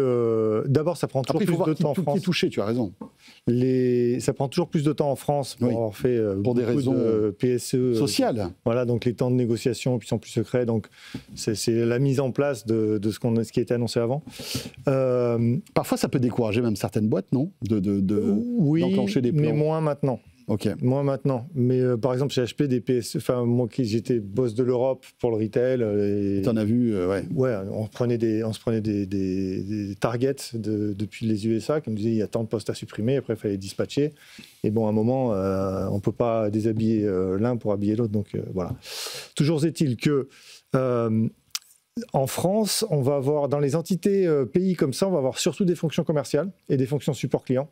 D'abord, ça prend toujours plus de temps en France. Qui est touché, tu as raison. Ça prend toujours plus de temps en France pour avoir fait pour des raisons de PSE sociales. Voilà, donc les temps de négociation sont plus secrets. Donc, c'est la mise en place de ce qui a été annoncé avant. Parfois, ça peut décourager même certaines boîtes, non, oui, d'enclencher des plans. Mais moins maintenant. Ok. Moins maintenant. Mais par exemple, chez HP, des PSE, enfin, moi j'étais boss de l'Europe pour le retail. T'en as vu, ouais. Ouais, on se prenait des targets depuis les USA qui nous disaient il y a tant de postes à supprimer, après il fallait dispatcher. Et bon, à un moment, on ne peut pas déshabiller l'un pour habiller l'autre. Donc voilà. Toujours est-il que. En France, on va avoir, dans les entités pays comme ça, on va avoir surtout des fonctions commerciales et des fonctions support client.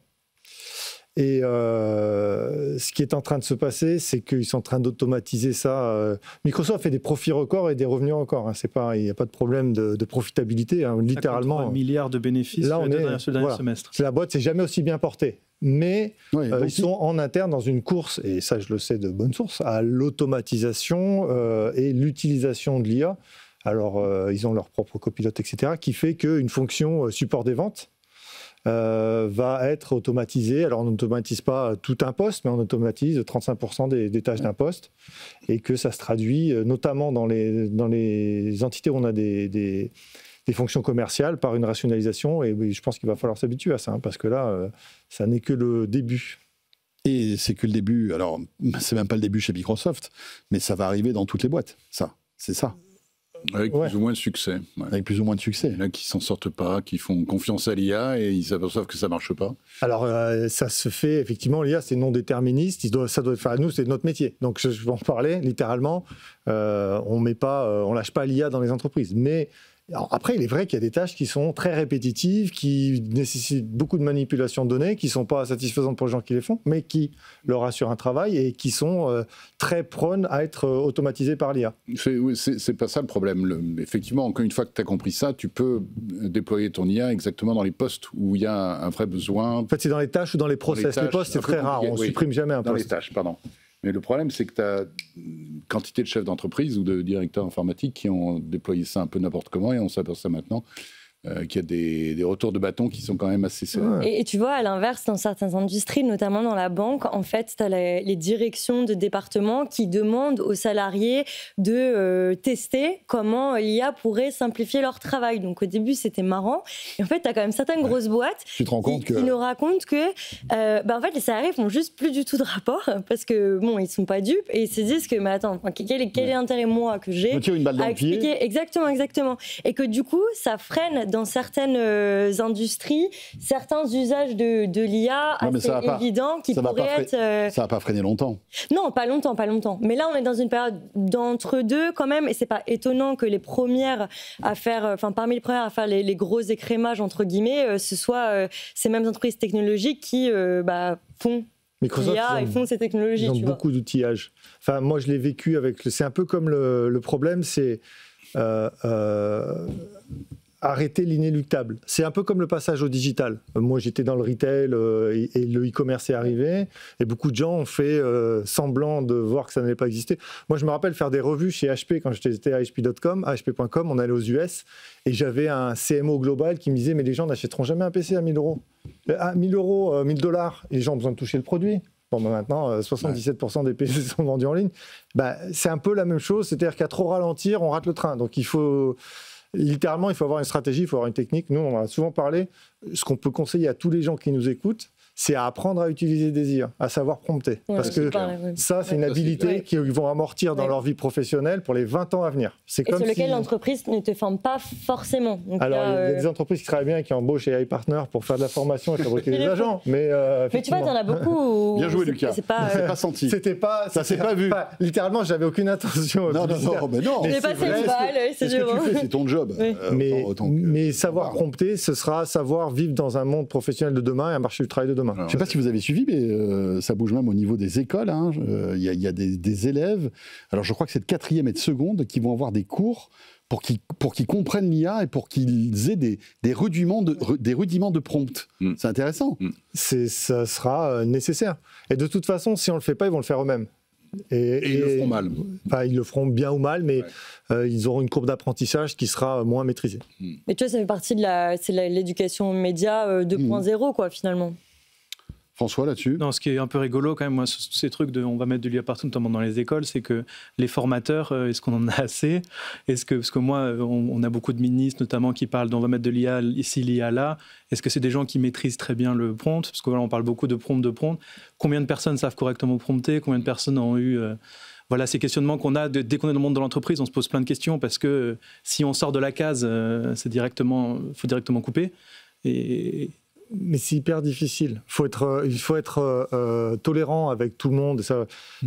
Et ce qui est en train de se passer, c'est qu'ils sont en train d'automatiser ça. Microsoft fait des profits records et des revenus records. Il n'y a pas de problème de profitabilité. Littéralement. 3 milliards de bénéfices là, ce dernier semestre. La boîte s'est jamais aussi bien portée. Mais ils sont en interne dans une course, et ça je le sais de bonne source, à l'automatisation et l'utilisation de l'IA. Alors, ils ont leur propre copilote, etc., qui fait qu'une fonction support des ventes va être automatisée. Alors, on n'automatise pas tout un poste, mais on automatise 35% des tâches d'un poste, et que ça se traduit notamment dans les entités où on a des fonctions commerciales par une rationalisation, et je pense qu'il va falloir s'habituer à ça, parce que là, ça n'est que le début. Et c'est que le début. Alors, c'est même pas le début chez Microsoft, mais ça va arriver dans toutes les boîtes, c'est ça. Avec plus ou moins de succès. Ouais. Avec plus ou moins de succès. Il y en a qui s'en sortent pas, qui font confiance à l'IA et ils s'aperçoivent que ça marche pas. Alors, ça se fait, effectivement, l'IA, c'est non déterministe. Nous, c'est notre métier. Donc, je vais en parler, littéralement. On lâche pas l'IA dans les entreprises. Mais alors, après, il est vrai qu'il y a des tâches qui sont très répétitives, qui nécessitent beaucoup de manipulation de données, qui ne sont pas satisfaisantes pour les gens qui les font, mais qui leur assurent un travail et qui sont très prônes à être automatisées par l'IA. C'est pas ça le problème. Effectivement, encore une fois que tu as compris ça, tu peux déployer ton IA exactement dans les postes où il y a un vrai besoin. En fait, c'est dans les tâches ou dans les process. Les postes, c'est très rare. On ne supprime jamais un poste. Dans les tâches, pardon. Mais le problème, c'est que tu as une quantité de chefs d'entreprise ou de directeurs informatiques qui ont déployé ça un peu n'importe comment, et on s'aperçoit maintenant qu'il y a des retours de bâton qui sont quand même assez sévères. Et tu vois, à l'inverse, dans certaines industries, notamment dans la banque, en fait, tu as les directions de département qui demandent aux salariés de tester comment l'IA pourrait simplifier leur travail. Donc au début, c'était marrant. Et en fait, tu as quand même certaines grosses boîtes qui nous racontent que en fait, les salariés font juste plus du tout de rapport parce que, bon, ils sont pas dupes et ils se disent que, mais attends, quel est l'intérêt, moi, que j'ai à expliquer exactement. Et que du coup, ça freine dans certaines industries, certains usages de l'IA assez évidents qui pourraient être... Ça va pas freiner longtemps. Non, pas longtemps. Mais là, on est dans une période d'entre-deux quand même, et c'est pas étonnant que les premières à faire, parmi les premières à faire les gros écrémages, entre guillemets, ce soit ces mêmes entreprises technologiques qui font... Microsoft, ils font ces technologies. Ils ont beaucoup d'outillages. Enfin, moi, je l'ai vécu avec... C'est un peu comme le problème, c'est... arrêter l'inéluctable. C'est un peu comme le passage au digital. Moi, j'étais dans le retail et le e-commerce est arrivé, et beaucoup de gens ont fait semblant de voir que ça n'allait pas exister. Moi, je me rappelle faire des revues chez HP quand j'étais à HP.com, on allait aux US, et j'avais un CMO global qui me disait « mais les gens n'achèteront jamais un PC à 1 000 euros. À 1 000 euros, 1 000 $, et les gens ont besoin de toucher le produit. » Bon, maintenant, 77% des PC sont vendus en ligne. C'est un peu la même chose, c'est-à-dire qu'à trop ralentir, on rate le train. Donc, il faut... littéralement, il faut avoir une stratégie, il faut avoir une technique. Nous, on en a souvent parlé. Ce qu'on peut conseiller à tous les gens qui nous écoutent, c'est à apprendre à utiliser des IA, à savoir prompter. Parce que ça, c'est une habilité qu'ils vont amortir dans leur vie professionnelle pour les 20 ans à venir. C'est et sur lequel l'entreprise ne te forme pas forcément. Donc alors, il y a des entreprises qui travaillent bien et qui embauchent AI Partner pour faire de la formation et fabriquer des agents. Mais tu vois, tu en as beaucoup. Bien joué, Lucas. C'est pas senti. Ça s'est pas vu. Littéralement, j'avais aucune intention. Non, mais non. Je n'ai pas fait une balle, c'est ce que tu fais, c'est ton job. Mais savoir prompter, ce sera savoir vivre dans un monde professionnel de demain et un marché du travail de demain. Je ne sais pas si vous avez suivi, mais ça bouge même au niveau des écoles. Il y a des élèves, alors je crois que c'est de 4e et de seconde, qui vont avoir des cours pour qu'ils comprennent l'IA et pour qu'ils aient des rudiments de prompt. C'est intéressant. Ça sera nécessaire. Et de toute façon, si on ne le fait pas, ils vont le faire eux-mêmes. Et ils le feront mal. Enfin, ils le feront bien ou mal, mais ils auront une courbe d'apprentissage qui sera moins maîtrisée. Mais tu vois, ça fait partie de l'éducation média 2.0, quoi, finalement. François, là-dessus? Non, ce qui est un peu rigolo quand même, moi, ces trucs on va mettre de l'IA partout, notamment dans les écoles, c'est que les formateurs, est-ce qu'on en a assez? Parce que moi, on a beaucoup de ministres notamment qui parlent d'on va mettre de l'IA ici, l'IA là. Est-ce que c'est des gens qui maîtrisent très bien le prompt? Parce que voilà, on parle beaucoup de prompt. Combien de personnes savent correctement prompter? Combien de personnes ont eu... Voilà, ces questionnements qu'on a, dès qu'on est dans le monde de l'entreprise, on se pose plein de questions parce que si on sort de la case, faut directement couper. Mais c'est hyper difficile. Il faut être tolérant avec tout le monde.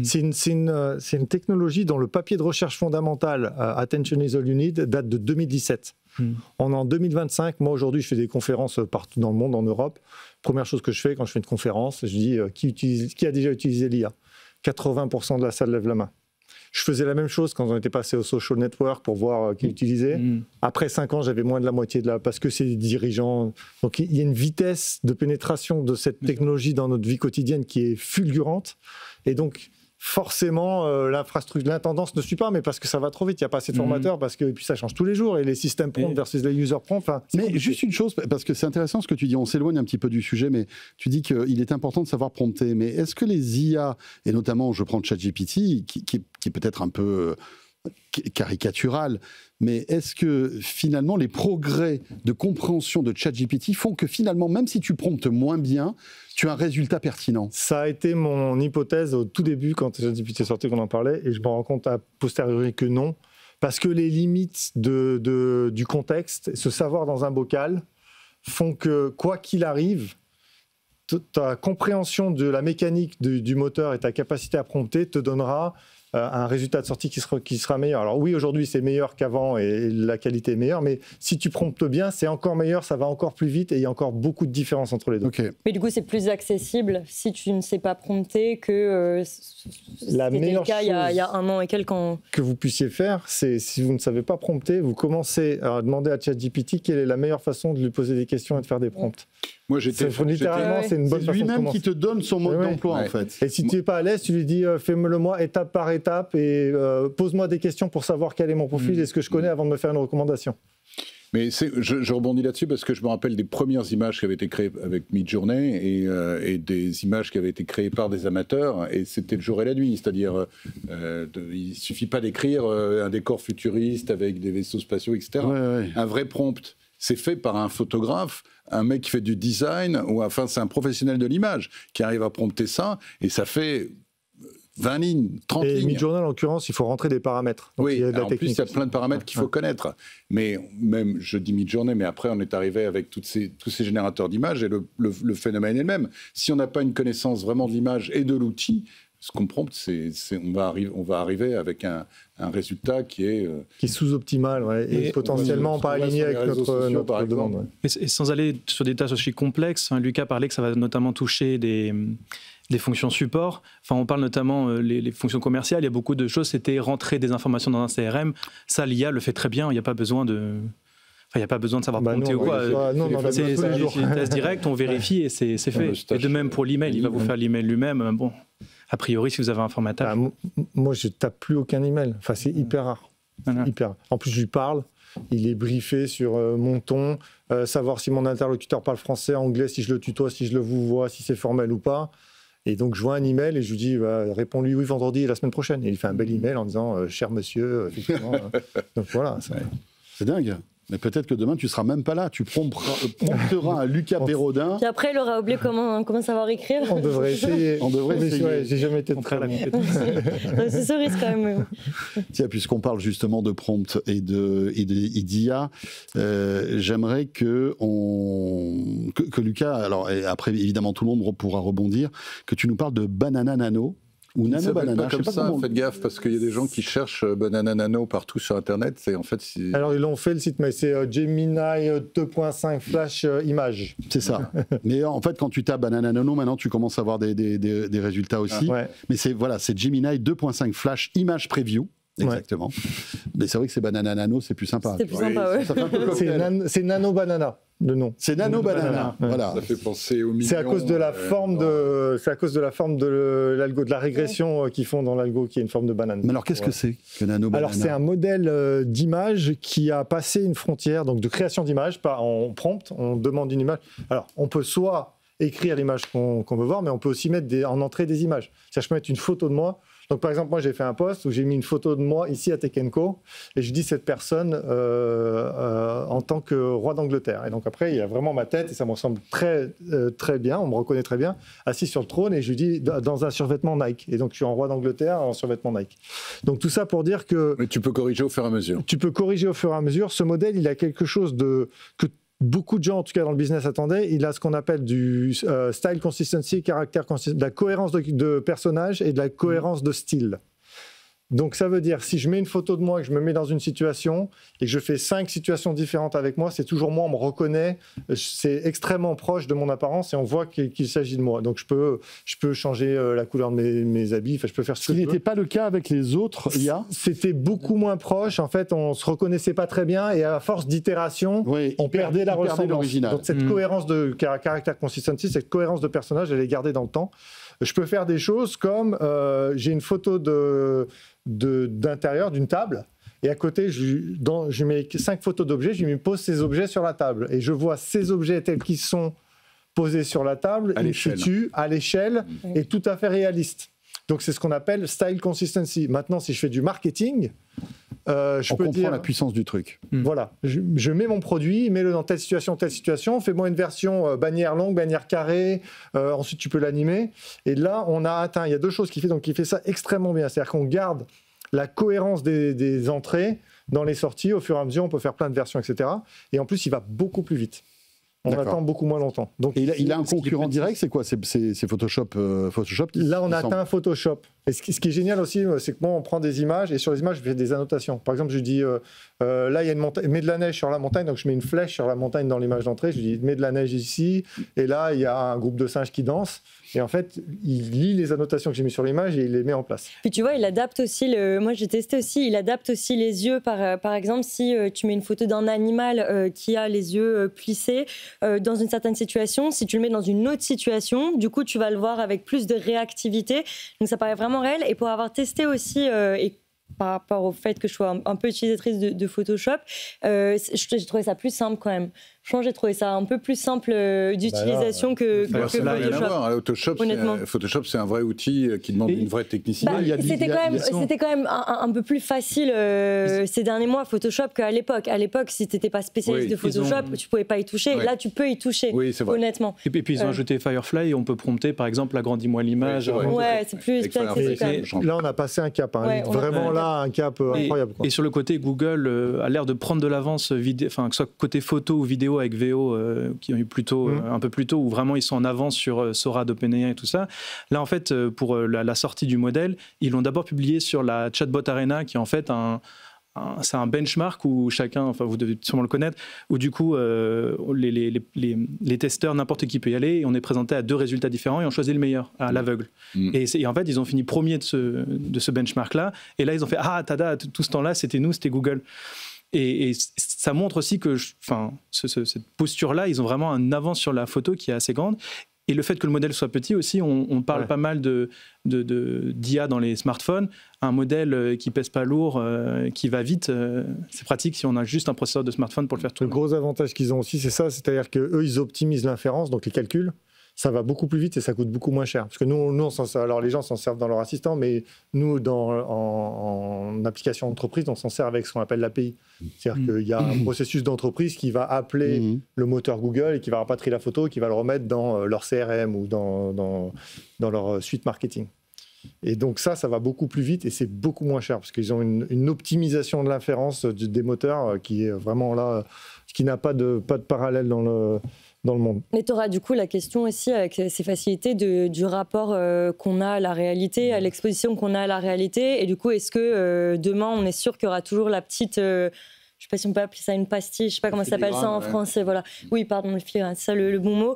C'est une technologie dont le papier de recherche fondamentale, Attention is all you need, date de 2017. On est en 2025. Moi, aujourd'hui, je fais des conférences partout dans le monde, en Europe. Première chose que je fais quand je fais une conférence, je dis qui a déjà utilisé l'IA? 80% de la salle lève la main. Je faisais la même chose quand on était passé au social network pour voir qui utilisait. Après 5 ans, j'avais moins de la moitié parce que c'est des dirigeants. Donc il y a une vitesse de pénétration de cette technologie dans notre vie quotidienne qui est fulgurante. Et donc forcément, l'intendance ne suit pas, mais parce que ça va trop vite. Il n'y a pas assez de formateurs, et puis ça change tous les jours. Et les systèmes prompt versus les user prompt. Mais juste une chose, parce que c'est intéressant ce que tu dis, on s'éloigne un petit peu du sujet, mais tu dis qu'il est important de savoir prompter. Mais est-ce que les IA, et notamment je prends ChatGPT, qui est peut-être un peu caricatural, mais est-ce que finalement les progrès de compréhension de ChatGPT font que finalement, même si tu promptes moins bien, tu as un résultat pertinent? Ça a été mon hypothèse au tout début quand ChatGPT est sorti, qu'on en parlait, et je me rends compte a posteriori que non, parce que les limites du contexte, ce savoir dans un bocal, font que quoi qu'il arrive, ta compréhension de la mécanique du moteur et ta capacité à prompter te donnera un résultat de sortie qui sera meilleur. Alors oui, aujourd'hui, c'est meilleur qu'avant et la qualité est meilleure, mais si tu promptes bien, c'est encore meilleur, ça va encore plus vite et il y a encore beaucoup de différences entre les deux. Okay. Mais du coup, c'est plus accessible si tu ne sais pas prompter que la meilleure chose il y a 1 an et quelques ans. Que vous puissiez faire, c'est si vous ne savez pas prompter, vous commencez à demander à ChatGPT quelle est la meilleure façon de lui poser des questions et de faire des prompts. Moi, littéralement, c'est une bonne façon de lui-même qui te donne son mode d'emploi, en fait. Et si tu n'es pas à l'aise, tu lui dis fais-le moi étape par étape et pose-moi des questions pour savoir quel est mon profil et ce que je connais avant de me faire une recommandation. Mais je rebondis là-dessus parce que je me rappelle des premières images qui avaient été créées avec Midjourney et des images qui avaient été créées par des amateurs, et c'était le jour et la nuit, c'est-à-dire il ne suffit pas d'écrire un décor futuriste avec des vaisseaux spatiaux, etc. Un vrai prompt, c'est fait par un photographe, un mec qui fait du design, ou enfin c'est un professionnel de l'image qui arrive à prompter ça, et ça fait 20 lignes, 30 lignes. Et Midjourney, en l'occurrence, il faut rentrer des paramètres. Donc, en plus, il y a plein de paramètres qu'il faut connaître. Mais même, je dis Midjourney, mais après, on est arrivé avec tous ces générateurs d'images, et le phénomène est le même. Si on n'a pas une connaissance vraiment de l'image et de l'outil, ce qu'on prompte, on va arriver avec un résultat qui est sous-optimal, et potentiellement pas aligné avec notre demande. Ouais. Et sans aller sur des tâches aussi complexes, Lucas parlait que ça va notamment toucher des fonctions support. Enfin, on parle notamment les fonctions commerciales. Il y a beaucoup de choses. C'était rentrer des informations dans un CRM. Ça, l'IA le fait très bien. Il n'y a pas besoin de... il n'y a pas besoin de savoir prompter ou quoi. C'est un test direct, on vérifie et c'est fait. Et de même pour l'email, il va vous faire l'email lui-même. Bon, a priori, si vous avez un formatage. Moi, je ne tape plus aucun email. Enfin, c'est hyper rare. Hyper. En plus, je lui parle. Il est briefé sur mon ton, savoir si mon interlocuteur parle français, anglais, si je le tutoie, si je le vouvoie, si c'est formel ou pas. Et donc, je vois un email et je lui dis réponds-lui oui vendredi et la semaine prochaine. Et il fait un bel email en disant cher monsieur, effectivement. Donc voilà. C'est dingue. Mais peut-être que demain, tu ne seras même pas là. Tu prompteras un Lucas Perrodin. Puis après, il aura oublié comment savoir écrire. On devrait essayer. essayer. J'ai jamais été très la bon. C'est ce risque quand même. Tiens, puisqu'on parle justement de prompt et d'IA, j'aimerais que Lucas, alors et après évidemment tout le monde pourra rebondir, que tu nous parles de Banana Nano. Ou Nano Banana, pas comme ça, faites gaffe, parce qu'il y a des gens qui cherchent Banana Nano partout sur Internet. Alors, ils l'ont fait, le site, mais c'est Gemini 2.5 Flash Image. C'est ça. Mais en fait, quand tu tapes Banana Nano, maintenant, tu commences à avoir des résultats aussi. Ouais. Mais c'est Gemini 2.5 Flash Image Preview. Exactement. Mais c'est vrai que c'est Banana Nano, c'est plus sympa. C'est plus sympa, ouais. Ça fait un peu cocktail. C'est Nano Banana, le nom. C'est Nano Banana. Voilà. Ça fait penser au million. C'est à cause de la forme de l'algo, de la régression qu'ils font dans l'algo, qui est une forme de banane. Mais alors, qu'est-ce que c'est que Nano Banana? Alors, c'est un modèle d'image qui a passé une frontière, donc de création d'image, pas en prompt, on demande une image. Alors, on peut soit écrire l'image qu'on veut voir, mais on peut aussi mettre en entrée des images. C'est-à-dire, je peux mettre une photo de moi. Donc, par exemple, moi, j'ai fait un post où j'ai mis une photo de moi ici à Tech & Co. Et je dis cette personne en tant que roi d'Angleterre. Et donc, après, il y a vraiment ma tête et ça me ressemble très, très bien. On me reconnaît très bien, assis sur le trône. Et je lui dis dans un survêtement Nike. Et donc, je suis en roi d'Angleterre en survêtement Nike. Donc, tout ça pour dire que. Mais tu peux corriger au fur et à mesure. Tu peux corriger au fur et à mesure. Ce modèle, il a quelque chose que beaucoup de gens, en tout cas dans le business, attendaient. Il a ce qu'on appelle du style consistency, caractère consistency, de la cohérence de personnage et de la cohérence de style. Donc ça veut dire, si je mets une photo de moi, que je me mets dans une situation et que je fais 5 situations différentes avec moi, c'est toujours moi, on me reconnaît, c'est extrêmement proche de mon apparence et on voit qu'il s'agit de moi. Donc je peux changer la couleur de mes habits, enfin, je peux faire ce que je veux. Ce qui n'était pas le cas avec les autres IA. C'était beaucoup moins proche, en fait, on se reconnaissait pas très bien et à force d'itération, on perdait la ressemblance. Donc cette cohérence de caractère consistency, cette cohérence de personnage, elle est gardée dans le temps. Je peux faire des choses comme j'ai une photo d'intérieur d'une table et à côté je mets 5 photos d'objets, je me pose ces objets sur la table et je vois ces objets tels qu'ils sont posés sur la table, in situ, à l'échelle et tout à fait réaliste. Donc c'est ce qu'on appelle style consistency. Maintenant, si je fais du marketing, je peux dire la puissance du truc. Voilà, je mets mon produit, mets-le dans telle situation, fais-moi une version bannière longue, bannière carrée, ensuite tu peux l'animer. Et là, on a atteint, il y a 2 choses qui fait ça extrêmement bien. C'est-à-dire qu'on garde la cohérence des entrées dans les sorties. Au fur et à mesure, on peut faire plein de versions, etc. Et en plus, il va beaucoup plus vite. On attend beaucoup moins longtemps. Donc, et il a un concurrent direct, c'est quoi? C'est Photoshop, Photoshop Là, on a atteint Photoshop. Et ce qui est génial aussi, c'est que moi, on prend des images et sur les images, je fais des annotations. Par exemple, je dis, là, il y a une montagne, mets de la neige sur la montagne, donc je mets une flèche sur la montagne dans l'image d'entrée. Je dis, mets de la neige ici, et là, il y a un groupe de singes qui dansent. Et en fait, il lit les annotations que j'ai mises sur l'image et il les met en place. Puis tu vois, il adapte aussi, moi j'ai testé aussi, il adapte aussi les yeux. Par exemple, si tu mets une photo d'un animal qui a les yeux plissés dans une certaine situation, si tu le mets dans une autre situation, du coup tu vas le voir avec plus de réactivité. Donc ça paraît vraiment réel. Et pour avoir testé aussi, et par rapport au fait que je sois un peu utilisatrice de Photoshop, j'ai trouvé ça plus simple quand même. Franchement, j'ai trouvé ça un peu plus simple d'utilisation que Photoshop, c'est un vrai outil qui demande une vraie technicité. C'était quand même un peu plus facile ces derniers mois, Photoshop, qu'à l'époque. À l'époque, si tu n'étais pas spécialiste de Photoshop, tu ne pouvais pas y toucher. Là, tu peux y toucher, honnêtement. Et puis, ils ont ajouté Firefly et on peut prompter, par exemple, agrandis-moi l'image. C'est plus accessible. Là, on a passé un cap. Vraiment là, un cap incroyable. Et sur le côté, Google a l'air de prendre de l'avance, que ce soit côté photo ou vidéo avec VO, qui ont eu plutôt, un peu plus tôt, où vraiment ils sont en avance sur Sora d'OpenAI et tout ça. Là, en fait, pour la sortie du modèle, ils l'ont d'abord publié sur la Chatbot Arena, qui est en fait c'est un benchmark où chacun, enfin vous devez sûrement le connaître, où du coup les testeurs, n'importe qui peut y aller, et on est présenté à 2 résultats différents et on choisit le meilleur à l'aveugle. Et en fait, ils ont fini premier de ce benchmark-là, et là ils ont fait tada, tout ce temps-là, c'était Google. Et ça montre aussi que cette posture-là, ils ont vraiment un avance sur la photo qui est assez grande. Et le fait que le modèle soit petit aussi, on parle pas mal d'IA dans les smartphones. Un modèle qui pèse pas lourd, qui va vite, c'est pratique si on a juste un processeur de smartphone pour le faire tourner. Le gros avantage qu'ils ont aussi, c'est ça, c'est-à-dire qu'eux, ils optimisent l'inférence, donc les calculs. ça va beaucoup plus vite et ça coûte beaucoup moins cher. Parce que nous on s'en sert, alors les gens s'en servent dans leur assistant, mais nous, en application d'entreprise, on s'en sert avec ce qu'on appelle l'API. C'est-à-dire qu'il y a un processus d'entreprise qui va appeler le moteur Google et qui va rapatrier la photo et qui va le remettre dans leur CRM ou dans leur suite marketing. Et donc ça va beaucoup plus vite et c'est beaucoup moins cher parce qu'ils ont une optimisation de l'inférence des moteurs qui est vraiment là, qui n'a pas de parallèle dans le monde. Mais tu auras du coup la question aussi avec ces facilités du rapport qu'on a à la réalité, à l'exposition qu'on a à la réalité. Et du coup, est-ce que demain, on est sûr qu'il y aura toujours la petite... je ne sais pas si on peut appeler ça une pastille, je ne sais pas comment ça s'appelle ça en français. Voilà. Oui, pardon, le filigrane, c'est ça le bon mot.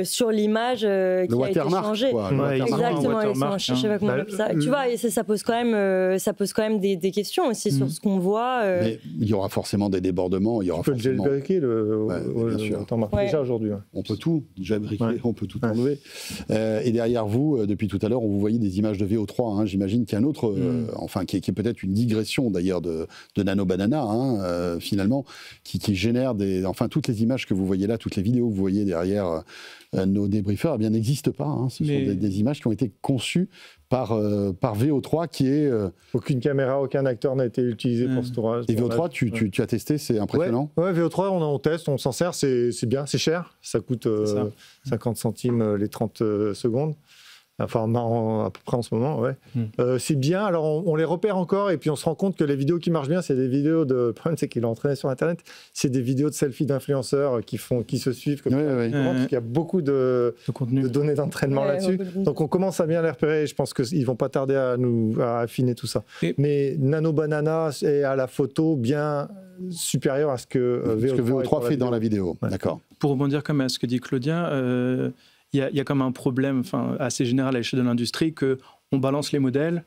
Sur l'image qui a été changée. Exactement, je ne sais pas comment on appelle ça. Tu vois, et ça pose quand même des questions aussi sur ce qu'on voit. Mais il y aura forcément des débordements. Il y aura on peut jailbreaker déjà aujourd'hui. On peut tout jailbreaker, on peut tout enlever. Et derrière vous, depuis tout à l'heure, on vous voyait des images de VO3. J'imagine qu'il y a un autre, enfin qui est peut-être une digression d'ailleurs de Nano Banana. Finalement, qui génère toutes les images que vous voyez là, toutes les vidéos que vous voyez derrière nos débriefers, eh bien, n'existent pas. Ce sont des images qui ont été conçues par VO3, qui est... Aucune caméra, aucun acteur n'a été utilisé pour ce tournage. Et VO3, tu as testé, c'est impressionnant. Ouais, VO3, on teste, on s'en sert, c'est bien, c'est cher. Ça coûte 50 centimes les 30 secondes. Enfin, à peu près en ce moment, ouais. C'est bien. Alors, on les repère encore et puis on se rend compte que les vidéos qui marchent bien, c'est des vidéos de... Le problème, c'est qu'ils l'ont entraîné sur Internet. C'est des vidéos de selfies d'influenceurs qui se suivent. Comme parce qu'il y a beaucoup de données d'entraînement là-dessus. Donc, on commence à bien les repérer et je pense qu'ils ne vont pas tarder à affiner tout ça. Mais Nano Banana est à la photo bien supérieur à ce que VO3 fait dans la vidéo. Ouais. D'accord. Pour rebondir comme à ce que dit Claudia... Il y a comme un problème assez général à l'échelle de l'industrie qu'on balance les modèles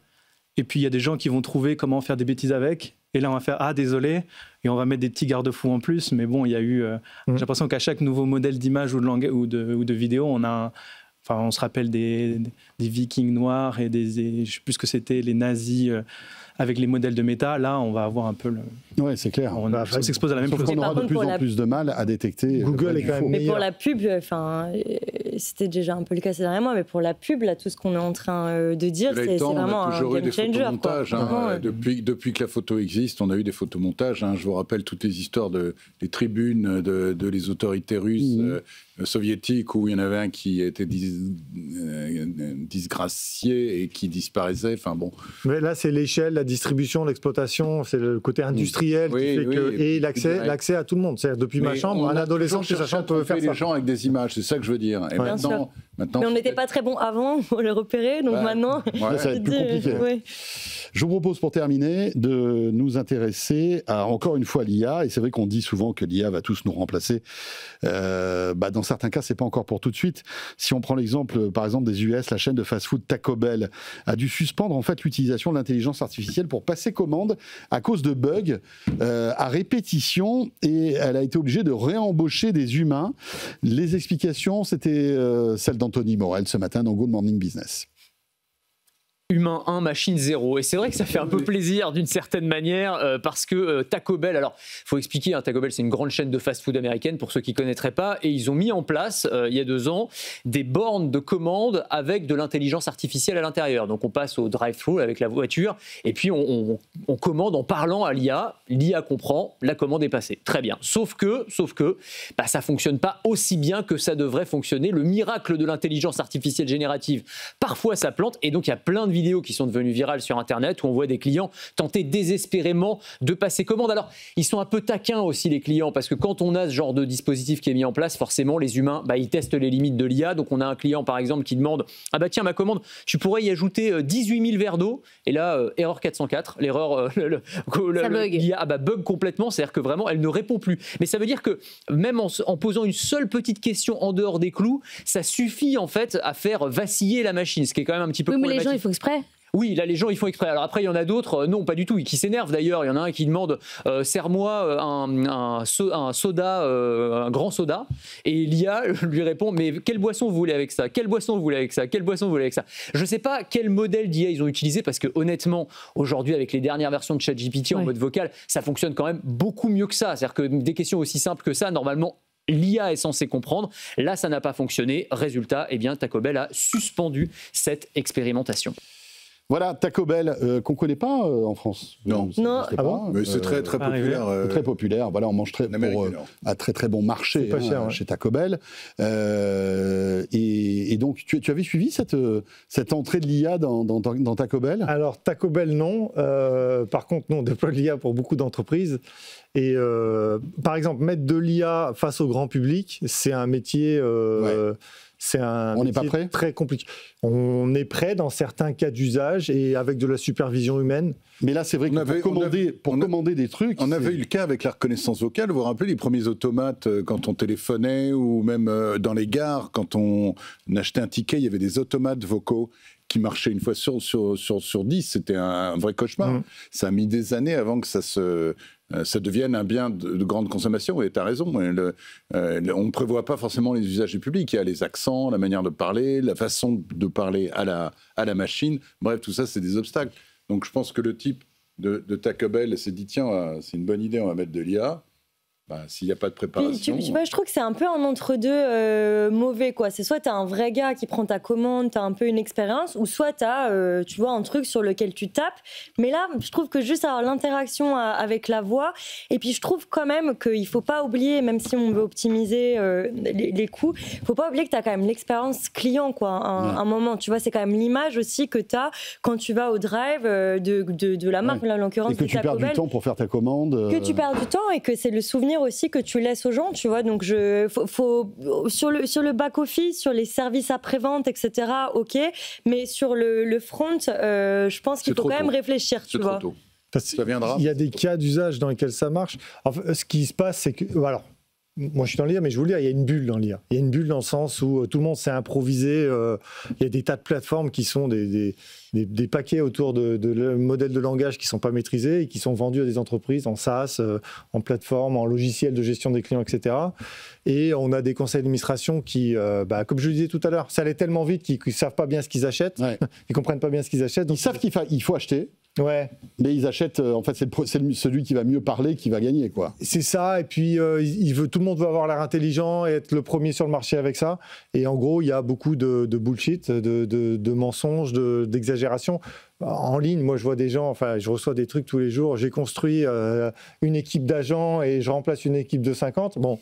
et puis il y a des gens qui vont trouver comment faire des bêtises avec et là on va faire « Ah, désolé » et on va mettre des petits garde-fous en plus. Mais bon, il y a eu... J'ai l'impression qu'à chaque nouveau modèle d'image ou de vidéo, on se rappelle des vikings noirs et je ne sais plus ce que c'était, les nazis... avec les modèles de méta, là, on va avoir un peu le... Oui, c'est clair. On s'expose à la même chose. On aura de plus en plus de mal à détecter... Google est quand même meilleur. Mais pour la pub, c'était déjà un peu le cas ces derniers mois, mais pour la pub, là, tout ce qu'on est en train de dire, c'est vraiment un game changer. Depuis que la photo existe, on a eu des photomontages. Je vous rappelle toutes les histoires des tribunes de les autorités russes, soviétiques, où il y en avait un qui était disgracié et qui disparaissait. Mais là, c'est l'échelle, la distribution, l'exploitation, c'est le côté industriel qui fait que... Et l'accès à tout le monde. C'est-à-dire, depuis ma chambre, un adolescent chez sa chambre peut faire ça. Les gens avec des images, c'est ça que je veux dire. Et maintenant, mais on n'était pas très bon avant pour les repérer, donc maintenant... ça va être plus compliqué. Je vous propose pour terminer de nous intéresser à, encore une fois, l'IA. Et c'est vrai qu'on dit souvent que l'IA va tous nous remplacer. Dans certains cas, c'est pas encore pour tout de suite. Si on prend l'exemple, par exemple, des US, la chaîne de fast-food Taco Bell a dû suspendre en fait l'utilisation de l'intelligence artificielle pour passer commande à cause de bugs à répétition, et elle a été obligée de réembaucher des humains. Les explications, c'était celles d'Anthony Morel ce matin dans Good Morning Business. Humain 1, machine 0. Et c'est vrai que ça fait un peu plaisir d'une certaine manière parce que Taco Bell, alors il faut expliquer, Taco Bell c'est une grande chaîne de fast-food américaine pour ceux qui ne connaîtraient pas, et ils ont mis en place il y a 2 ans des bornes de commande avec de l'intelligence artificielle à l'intérieur. Donc on passe au drive-thru avec la voiture et puis on commande en parlant à l'IA, l'IA comprend, la commande est passée. Très bien. Sauf que ça ne fonctionne pas aussi bien que ça devrait fonctionner. Le miracle de l'intelligence artificielle générative, parfois ça plante, et donc il y a plein de vidéos qui sont devenues virales sur Internet où on voit des clients tenter désespérément de passer commande. Alors, ils sont un peu taquins aussi, les clients, parce que quand on a ce genre de dispositif qui est mis en place, forcément, les humains, ils testent les limites de l'IA. Donc, on a un client, par exemple, qui demande « Ah bah tiens, ma commande, tu pourrais y ajouter 18 000 verres d'eau ?» Et là, erreur 404, l'erreur... l'IA bug complètement, c'est-à-dire que vraiment, elle ne répond plus. Mais ça veut dire que même en posant une seule petite question en dehors des clous, ça suffit en fait à faire vaciller la machine, ce qui est quand même un petit peu problématique. Mais les gens, ils font exprès. Oui, là, les gens, ils font exprès. Alors après, il y en a d'autres, non, pas du tout, qui s'énervent d'ailleurs. Il y en a un qui demande serre-moi un soda, un grand soda. Et l'IA lui répond, mais quelle boisson vous voulez avec ça? Quelle boisson vous voulez avec ça? Quelle boisson vous voulez avec ça? Je ne sais pas quel modèle d'IA ils ont utilisé, parce que honnêtement, aujourd'hui, avec les dernières versions de ChatGPT en mode vocal, ça fonctionne quand même beaucoup mieux que ça. C'est-à-dire que des questions aussi simples que ça, normalement, l'IA est censée comprendre. Là, ça n'a pas fonctionné. Résultat, eh bien, Taco Bell a suspendu cette expérimentation. Voilà, Taco Bell, qu'on ne connaît pas en France. Non. Non. Ah bon, Mais c'est très populaire. très populaire. Voilà, on mange à très très bon marché chez Taco Bell. Et donc, tu avais suivi cette entrée de l'IA dans Taco Bell? Alors, Taco Bell, non. Par contre, nous, on déploie l'IA pour beaucoup d'entreprises. Et par exemple, mettre de l'IA face au grand public, c'est un métier... C'est un métier très compliqué. On est prêt dans certains cas d'usage et avec de la supervision humaine. Mais là, c'est vrai que pour commander des trucs... On avait eu le cas avec la reconnaissance vocale. Vous vous rappelez les premiers automates quand on téléphonait ou même dans les gares, quand on achetait un ticket, il y avait des automates vocaux qui marchaient une fois sur 10. C'était un vrai cauchemar. Ça a mis des années avant que ça devienne un bien de grande consommation. Et tu as raison, on ne prévoit pas forcément les usages du public. Il y a les accents, la manière de parler, la façon de parler à la machine. Bref, tout ça, c'est des obstacles. Donc je pense que le type de Taco Bell s'est dit, tiens, c'est une bonne idée, on va mettre de l'IA. S'il n'y a pas de préparation... je trouve que c'est un peu un entre-deux mauvais, quoi. C'est soit tu as un vrai gars qui prend ta commande, tu as un peu une expérience, ou soit tu as tu vois, un truc sur lequel tu tapes. Mais là, je trouve que juste avoir l'interaction avec la voix, et puis je trouve quand même qu'il ne faut pas oublier, même si on veut optimiser les coûts, il ne faut pas oublier que tu as quand même l'expérience client, quoi. Un moment, tu vois, c'est quand même l'image aussi que tu as quand tu vas au drive de la marque, là, en l'occurrence. Et que tu perds du temps pour faire ta commande. Que tu perds du temps et que c'est le souvenir aussi que tu laisses aux gens, tu vois. Donc, faut sur le back-office, sur les services après-vente, etc., ok. Mais sur le front, je pense qu'il faut quand même réfléchir, tu vois. Ça viendra. Il y a des cas d'usage dans lesquels ça marche. Enfin, ce qui se passe, c'est que... Alors, moi, je suis dans l'IA, mais je vous le dis, il y a une bulle dans l'IA. Il y a une bulle dans le sens où tout le monde s'est improvisé. Il y a des tas de plateformes qui sont des paquets autour de modèles de langage qui ne sont pas maîtrisés et qui sont vendus à des entreprises en SaaS, en plateforme, en logiciel de gestion des clients, etc. Et on a des conseils d'administration qui, comme je le disais tout à l'heure, ça allait tellement vite qu'ils ne savent pas bien ce qu'ils achètent. Ils ne comprennent pas bien ce qu'ils achètent. Ils savent qu'il faut acheter. Ouais. Mais ils achètent, en fait, c'est celui qui va mieux parler qui va gagner, quoi. C'est ça, et puis tout le monde veut avoir l'air intelligent et être le premier sur le marché avec ça. Et en gros, il y a beaucoup de bullshit, de mensonges, d'exagération. En ligne, moi, je vois des gens, enfin, je reçois des trucs tous les jours. J'ai construit une équipe d'agents et je remplace une équipe de 50. Bon,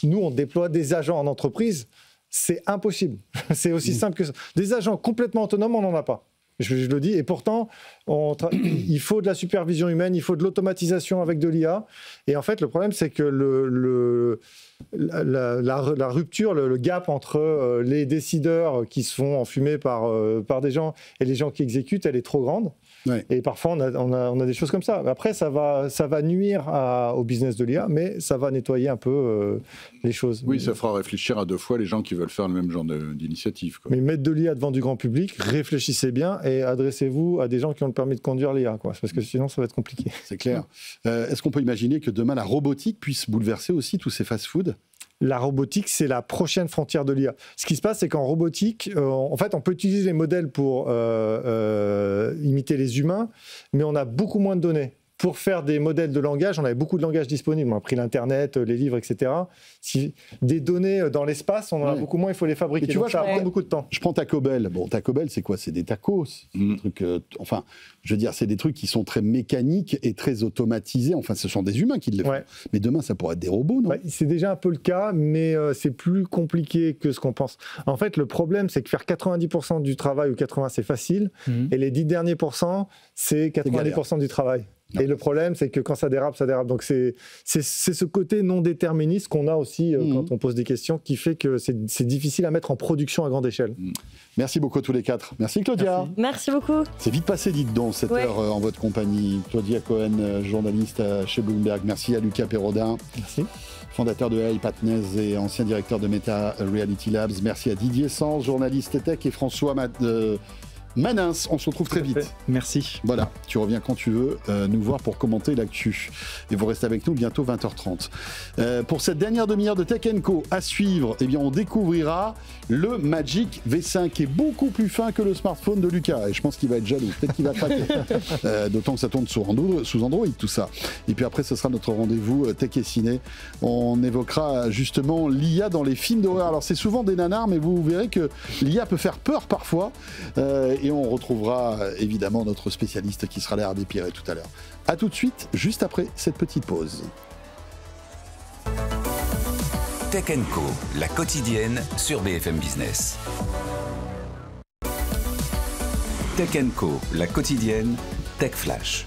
nous, on déploie des agents en entreprise. C'est impossible. C'est aussi simple que ça. Des agents complètement autonomes, on n'en a pas. Je le dis, et pourtant, il faut de la supervision humaine, il faut de l'automatisation avec de l'IA. Et en fait, le problème, c'est que la rupture, le gap entre les décideurs qui se font enfumer par des gens et les gens qui exécutent, elle est trop grande. Ouais. Et parfois, on a des choses comme ça. Après, ça va nuire au business de l'IA, mais ça va nettoyer un peu les choses. Oui, ça fera réfléchir à deux fois les gens qui veulent faire le même genre d'initiative. Mais mettre de l'IA devant du grand public, réfléchissez bien et adressez-vous à des gens qui ont le permis de conduire l'IA, quoi, parce que sinon, ça va être compliqué. C'est clair. Est-ce qu'on peut imaginer que demain, la robotique puisse bouleverser aussi tous ces fast-foods ? La robotique, c'est la prochaine frontière de l'IA. Ce qui se passe, c'est qu'en robotique, en fait, on peut utiliser les modèles pour imiter les humains, mais on a beaucoup moins de données. Pour faire des modèles de langage, on avait beaucoup de langages disponibles. On a pris l'Internet, les livres, etc. Des données dans l'espace, on en a beaucoup moins, il faut les fabriquer. Mais tu vois, ça prend beaucoup de temps. Je prends Taco Bell. Bon, Taco Bell, c'est quoi? C'est des tacos. Des trucs, enfin, je veux dire, c'est des trucs qui sont très mécaniques et très automatisés. Enfin, ce sont des humains qui le font. Ouais. Mais demain, ça pourrait être des robots, non? C'est déjà un peu le cas, mais c'est plus compliqué que ce qu'on pense. En fait, le problème, c'est que faire 90% du travail ou 80%, c'est facile. Et les 10 derniers pourcents, c'est 90% du travail. Et le problème, c'est que quand ça dérape, ça dérape. Donc, c'est ce côté non déterministe qu'on a aussi quand on pose des questions qui fait que c'est difficile à mettre en production à grande échelle. Merci beaucoup à tous les quatre. Merci Claudia. Merci beaucoup. C'est vite passé, dites donc, cette heure en votre compagnie. Claudia Cohen, journaliste chez Bloomberg. Merci à Lucas Perrodin. Merci. Fondateur de AI Partners et ancien directeur de Meta Reality Labs. Merci à Didier Sens, journaliste tech, et François Manins. On se retrouve très vite. Merci. Voilà, tu reviens quand tu veux nous voir pour commenter l'actu. Et vous restez avec nous bientôt 20h30. Pour cette dernière demi-heure de Tech & Co à suivre, eh bien, on découvrira le Magic V5 qui est beaucoup plus fin que le smartphone de Lucas. Et je pense qu'il va être jaloux. Peut-être qu'il va craquer. D'autant que ça tourne sous Android, tout ça. Et puis après, ce sera notre rendez-vous Tech et Ciné. On évoquera justement l'IA dans les films d'horreur. Alors, c'est souvent des nanars, mais vous verrez que l'IA peut faire peur parfois. Et on retrouvera évidemment notre spécialiste qui sera là, Hervé Piré, tout à l'heure. A tout de suite, juste après cette petite pause. Tech & Co, la quotidienne sur BFM Business. Tech & Co, la quotidienne, Tech Flash.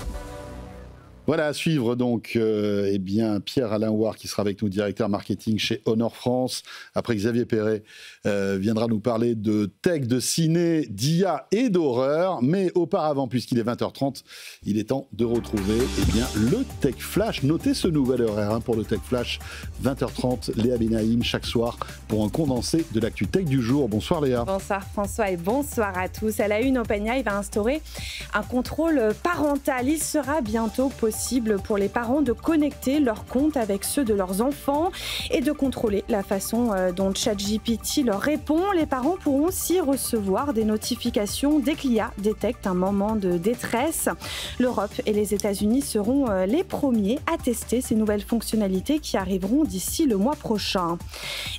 Voilà, à suivre donc eh bien, Pierre-Alain Ouard qui sera avec nous, directeur marketing chez Honor France. Après, Xavier Perret viendra nous parler de tech, de ciné, d'IA et d'horreur. Mais auparavant, puisqu'il est 20h30, il est temps de retrouver eh bien, le Tech Flash. Notez ce nouvel horaire pour le Tech Flash, 20h30, Léa Benaïm chaque soir pour un condensé de l'actu tech du jour. Bonsoir Léa. Bonsoir François et bonsoir à tous. À la une, OpenAI va instaurer un contrôle parental. Il sera bientôt possible pour les parents de connecter leurs comptes avec ceux de leurs enfants et de contrôler la façon dont ChatGPT leur répond. Les parents pourront aussi recevoir des notifications dès que l'IA détecte un moment de détresse. L'Europe et les États-Unis seront les premiers à tester ces nouvelles fonctionnalités qui arriveront d'ici le mois prochain.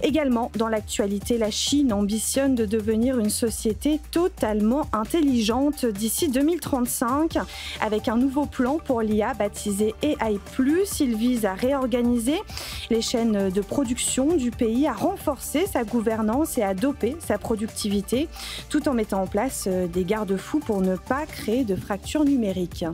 Également, dans l'actualité, la Chine ambitionne de devenir une société totalement intelligente d'ici 2035 avec un nouveau plan pour l'IA baptisé AI+. Il vise à réorganiser les chaînes de production du pays, à renforcer sa gouvernance et à doper sa productivité, tout en mettant en place des garde-fous pour ne pas créer de fractures numériques.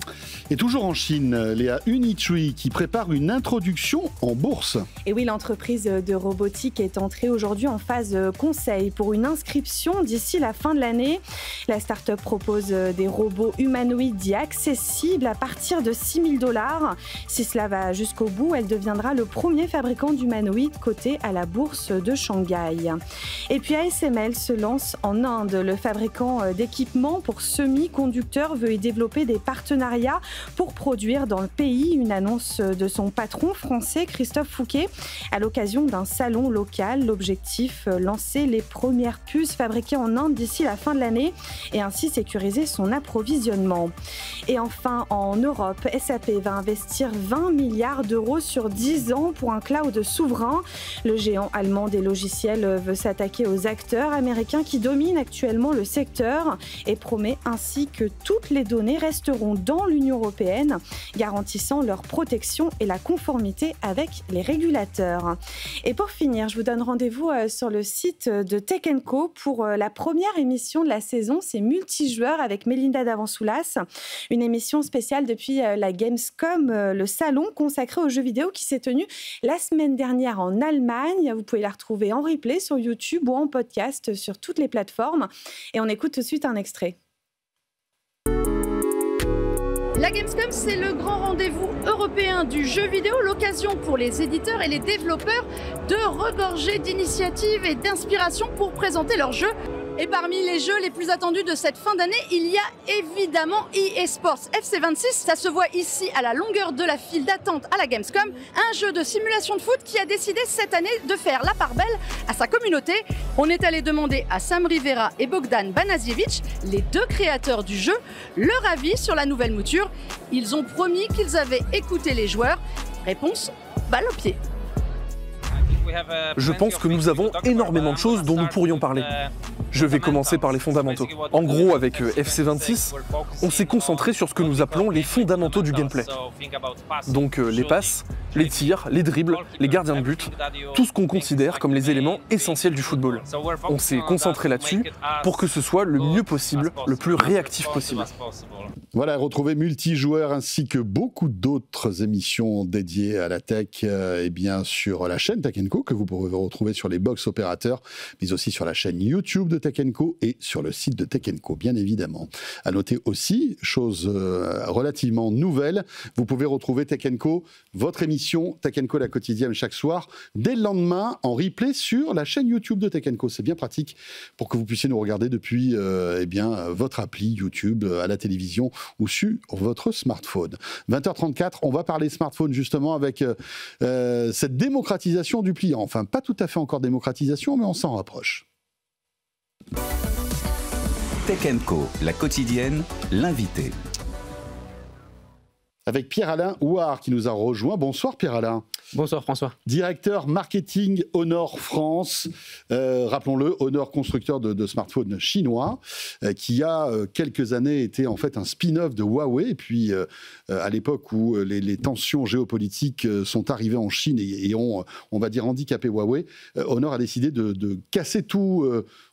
Et toujours en Chine, Léa, Unitree qui prépare une introduction en bourse. Et oui, l'entreprise de robotique est entrée aujourd'hui en phase conseil pour une inscription d'ici la fin de l'année. La start-up propose des robots humanoïdes dits accessibles à partir de $6 000. Si cela va jusqu'au bout, elle deviendra le premier fabricant d'humanoïdes coté à la bourse de Shanghai. Et puis ASML se lance en Inde. Le fabricant d'équipements pour semi-conducteurs veut y développer des partenariats pour produire dans le pays. Une annonce de son patron français, Christophe Fouquet, à l'occasion d'un salon local. L'objectif, lancer les premières puces fabriquées en Inde d'ici la fin de l'année et ainsi sécuriser son approvisionnement. Et enfin, en Europe, SAP va investir 20 milliards d'euros sur 10 ans pour un cloud souverain. Le géant allemand des logiciels veut s'attaquer aux acteurs américains qui dominent actuellement le secteur et promet ainsi que toutes les données resteront dans l'Union européenne, garantissant leur protection et la conformité avec les régulateurs. Et pour finir, je vous donne rendez-vous sur le site de Tech & Co pour la première émission de la saison. C'est Multijoueur avec Mélinda Davansoulas, une émission spéciale depuis la Gamescom, le salon consacré aux jeux vidéo qui s'est tenu la semaine dernière en Allemagne. Vous pouvez la retrouver en replay sur YouTube ou en podcast sur toutes les plateformes. Et on écoute tout de suite un extrait. La Gamescom, c'est le grand rendez-vous européen du jeu vidéo, l'occasion pour les éditeurs et les développeurs de regorger d'initiatives et d'inspiration pour présenter leurs jeux. Et parmi les jeux les plus attendus de cette fin d'année, il y a évidemment EA Sports FC26. Ça se voit ici à la longueur de la file d'attente à la Gamescom. Un jeu de simulation de foot qui a décidé cette année de faire la part belle à sa communauté. On est allé demander à Sam Rivera et Bogdan Banazievich, les deux créateurs du jeu, leur avis sur la nouvelle mouture. Ils ont promis qu'ils avaient écouté les joueurs. Réponse, balle au pied. Je pense que nous avons énormément de choses dont nous pourrions parler. Je vais commencer par les fondamentaux. En gros, avec FC26, on s'est concentré sur ce que nous appelons les fondamentaux du gameplay. Donc les passes, les tirs, les dribbles, les gardiens de but, tout ce qu'on considère comme les éléments essentiels du football. On s'est concentré là-dessus pour que ce soit le mieux possible, le plus réactif possible. Voilà, retrouvez Multijoueur ainsi que beaucoup d'autres émissions dédiées à la tech et bien sur la chaîne Tech & Co que vous pourrez retrouver sur les box opérateurs, mais aussi sur la chaîne YouTube de Tech & Co et sur le site de Tech & Co, bien évidemment. À noter aussi, chose relativement nouvelle, vous pouvez retrouver Tech & Co, votre émission Tech & Co la quotidienne chaque soir, dès le lendemain en replay sur la chaîne YouTube de Tech & Co. C'est bien pratique pour que vous puissiez nous regarder depuis votre appli YouTube à la télévision ou sur votre smartphone. 20h34, on va parler smartphone justement avec cette démocratisation du pliant. Enfin, pas tout à fait encore démocratisation, mais on s'en rapproche. Tech & Co, la quotidienne, l'invité. Avec Pierre-Alain Houard qui nous a rejoint. Bonsoir Pierre-Alain. Bonsoir François. Directeur marketing Honor France. Rappelons-le, Honor, constructeur de smartphones chinois, qui a quelques années été en fait un spin-off de Huawei. Et puis à l'époque où les tensions géopolitiques sont arrivées en Chine et ont, on va dire, handicapé Huawei, Honor a décidé de casser tout...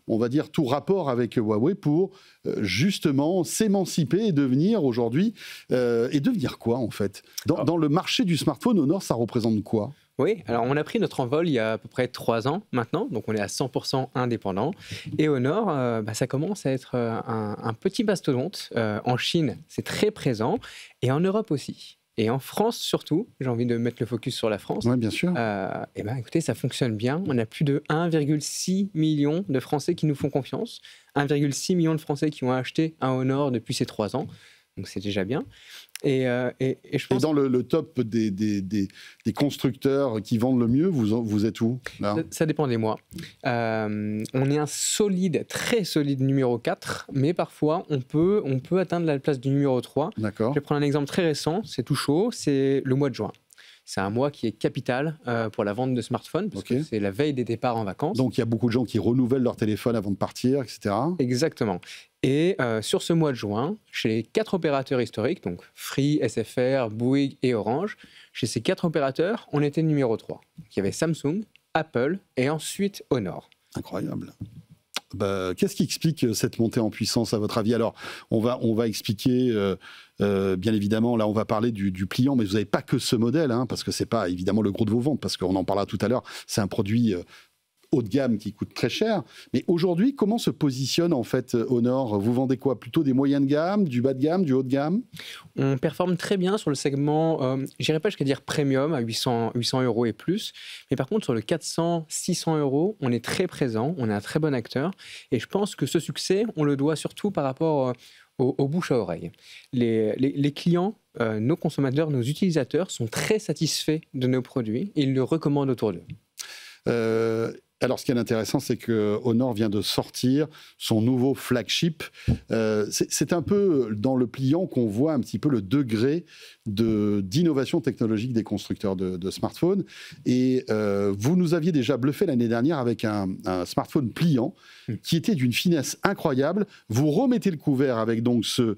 on va dire, tout rapport avec Huawei pour justement s'émanciper et devenir aujourd'hui... et devenir quoi, en fait ? Dans le marché du smartphone, Honor, ça représente quoi ? Oui, alors on a pris notre envol il y a à peu près 3 ans maintenant, donc on est à 100% indépendant. Et Honor, ça commence à être un petit mastodonte. En Chine, c'est très présent, et en Europe aussi. Et en France surtout, j'ai envie de mettre le focus sur la France. Oui, bien sûr. Écoutez, ça fonctionne bien. On a plus de 1,6 million de Français qui nous font confiance. 1,6 million de Français qui ont acheté un Honor depuis ces 3 ans. Donc c'est déjà bien. Et je pense... Et dans le top des constructeurs qui vendent le mieux, vous êtes où là ? Ça dépend des mois. On est un solide, très solide numéro 4, mais parfois on peut atteindre la place du numéro 3. D'accord. Je vais prendre un exemple très récent, c'est tout chaud, c'est le mois de juin. C'est un mois qui est capital pour la vente de smartphones, parce que c'est la veille des départs en vacances. Donc il y a beaucoup de gens qui renouvellent leur téléphone avant de partir, etc. Exactement. Et sur ce mois de juin, chez les 4 opérateurs historiques, donc Free, SFR, Bouygues et Orange, chez ces 4 opérateurs, on était numéro 3. Il y avait Samsung, Apple et ensuite Honor. Incroyable. Qu'est-ce qui explique cette montée en puissance à votre avis ? Alors, on va expliquer, bien évidemment, là on va parler du pliant, mais vous n'avez pas que ce modèle, parce que ce n'est pas évidemment le gros de vos ventes, parce qu'on en parlera tout à l'heure, c'est un produit haut de gamme qui coûte très cher. Mais aujourd'hui, comment se positionne en fait Honor ? Vous vendez quoi ? Plutôt des moyens de gamme, du bas de gamme, du haut de gamme ? On performe très bien sur le segment, je n'irai pas jusqu'à dire premium, à 800 € et plus. Mais par contre, sur le 400, 600 €, on est très présent, on est un très bon acteur. Et je pense que ce succès, on le doit surtout par rapport au bouche à oreille. Les clients, nos consommateurs, nos utilisateurs sont très satisfaits de nos produits et ils le recommandent autour d'eux. Alors, ce qui est intéressant, c'est que Honor vient de sortir son nouveau flagship. C'est un peu dans le pliant qu'on voit un petit peu le degré d'innovation technologique des constructeurs de smartphones. Et vous nous aviez déjà bluffé l'année dernière avec un smartphone pliant qui était d'une finesse incroyable. Vous remettez le couvert avec donc ce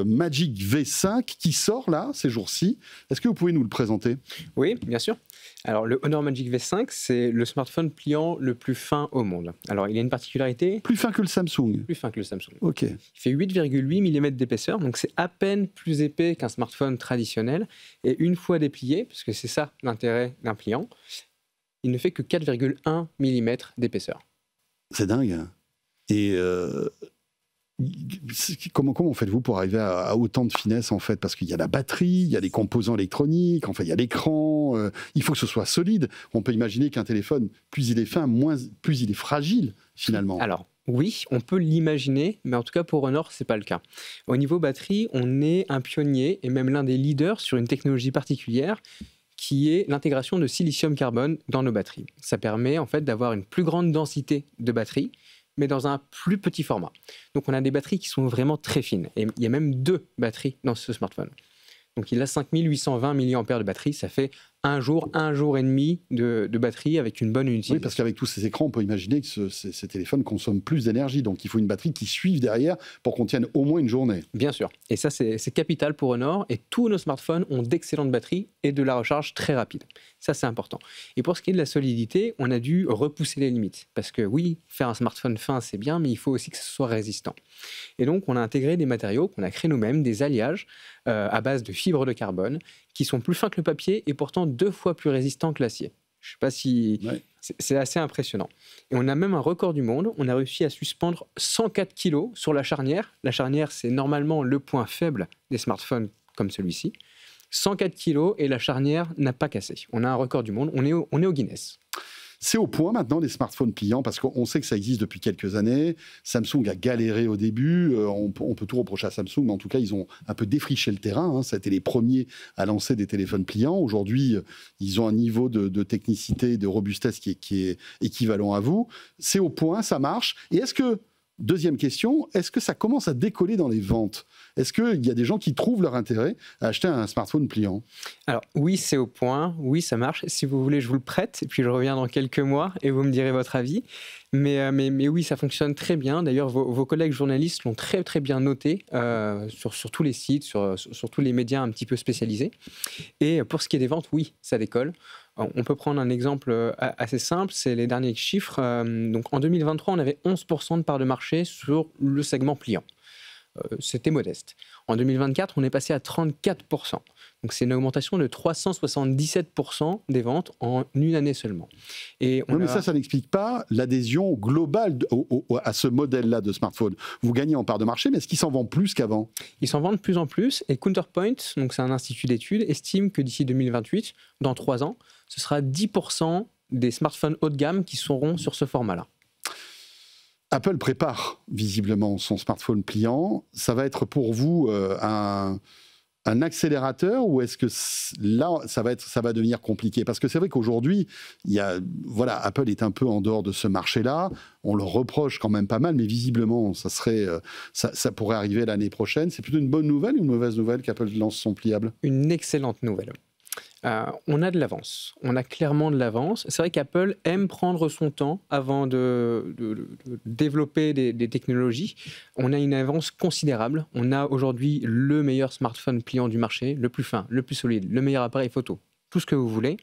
Magic V5 qui sort là, ces jours-ci. Est-ce que vous pouvez nous le présenter ? Oui, bien sûr. Alors, le Honor Magic V5, c'est le smartphone pliant le plus fin au monde. Alors, il a une particularité... Plus fin que le Samsung. Plus fin que le Samsung. OK. Il fait 8,8 mm d'épaisseur, donc c'est à peine plus épais qu'un smartphone traditionnel. Et une fois déplié, parce que c'est ça l'intérêt d'un pliant, il ne fait que 4,1 mm d'épaisseur. C'est dingue. Et... Comment faites-vous pour arriver à autant de finesse en fait ? Parce qu'il y a la batterie, il y a les composants électroniques, enfin il y a l'écran, il faut que ce soit solide. On peut imaginer qu'un téléphone, plus il est fin, plus il est fragile finalement. Alors oui, on peut l'imaginer, mais en tout cas pour Honor, c'est pas le cas. Au niveau batterie, on est un pionnier et même l'un des leaders sur une technologie particulière qui est l'intégration de silicium-carbone dans nos batteries. Ça permet en fait d'avoir une plus grande densité de batterie, mais dans un plus petit format. Donc on a des batteries qui sont vraiment très fines. Et il y a même 2 batteries dans ce smartphone. Donc il a 5820 mAh de batterie, ça fait un jour et demi de batterie avec une bonne utilisation. Oui, parce qu'avec tous ces écrans, on peut imaginer que ces téléphones consomment plus d'énergie. Donc il faut une batterie qui suive derrière pour qu'on tienne au moins une journée. Bien sûr. Et ça, c'est capital pour Honor. Et tous nos smartphones ont d'excellentes batteries et de la recharge très rapide. Ça, c'est important. Et pour ce qui est de la solidité, on a dû repousser les limites. Parce que oui, faire un smartphone fin, c'est bien, mais il faut aussi que ce soit résistant. Et donc, on a intégré des matériaux qu'on a créés nous-mêmes, des alliages à base de fibres de carbone, qui sont plus fins que le papier et pourtant 2 fois plus résistants que l'acier. Je ne sais pas si... Ouais. C'est assez impressionnant. Et on a même un record du monde. On a réussi à suspendre 104 kilos sur la charnière. La charnière, c'est normalement le point faible des smartphones comme celui-ci. 104 kilos et la charnière n'a pas cassé. On a un record du monde. On est au Guinness. C'est au point maintenant les smartphones pliants, parce qu'on sait que ça existe depuis quelques années. Samsung a galéré au début, on peut tout reprocher à Samsung, mais en tout cas ils ont un peu défriché le terrain, hein. Ça a été les premiers à lancer des téléphones pliants. Aujourd'hui, ils ont un niveau de technicité, de robustesse qui est équivalent à vous. C'est au point, ça marche. Et est-ce que, deuxième question, est-ce que ça commence à décoller dans les ventes ? Est-ce qu'il y a des gens qui trouvent leur intérêt à acheter un smartphone pliant ? Alors oui, c'est au point, oui, ça marche. Si vous voulez, je vous le prête, et puis je reviens dans quelques mois, et vous me direz votre avis. Mais oui, ça fonctionne très bien. D'ailleurs, vos collègues journalistes l'ont très très bien noté sur tous les sites, sur tous les médias un petit peu spécialisés. Et pour ce qui est des ventes, oui, ça décolle. On peut prendre un exemple assez simple, c'est les derniers chiffres. Donc en 2023, on avait 11% de part de marché sur le segment pliant. C'était modeste. En 2024, on est passé à 34%. Donc c'est une augmentation de 377% des ventes en une année seulement. Et mais ça n'explique pas l'adhésion globale à ce modèle-là de smartphone. Vous gagnez en part de marché, mais est-ce qu'ils s'en vendent plus qu'avant ? Ils s'en vendent de plus en plus. Et Counterpoint, donc c'est un institut d'études, estime que d'ici 2028, dans 3 ans, ce sera 10% des smartphones haut de gamme qui seront sur ce format-là. Apple prépare visiblement son smartphone pliant. Ça va être pour vous un accélérateur, ou est-ce que là, ça va devenir compliqué ? Parce que c'est vrai qu'aujourd'hui, Apple est un peu en dehors de ce marché-là. On le reproche quand même pas mal, mais visiblement, ça pourrait arriver l'année prochaine. C'est plutôt une bonne nouvelle ou une mauvaise nouvelle qu'Apple lance son pliable ? Une excellente nouvelle. On a de l'avance, on a clairement de l'avance. C'est vrai qu'Apple aime prendre son temps avant de développer des technologies. On a une avance considérable. On a aujourd'hui le meilleur smartphone pliant du marché, le plus fin, le plus solide, le meilleur appareil photo, tout ce que vous voulez.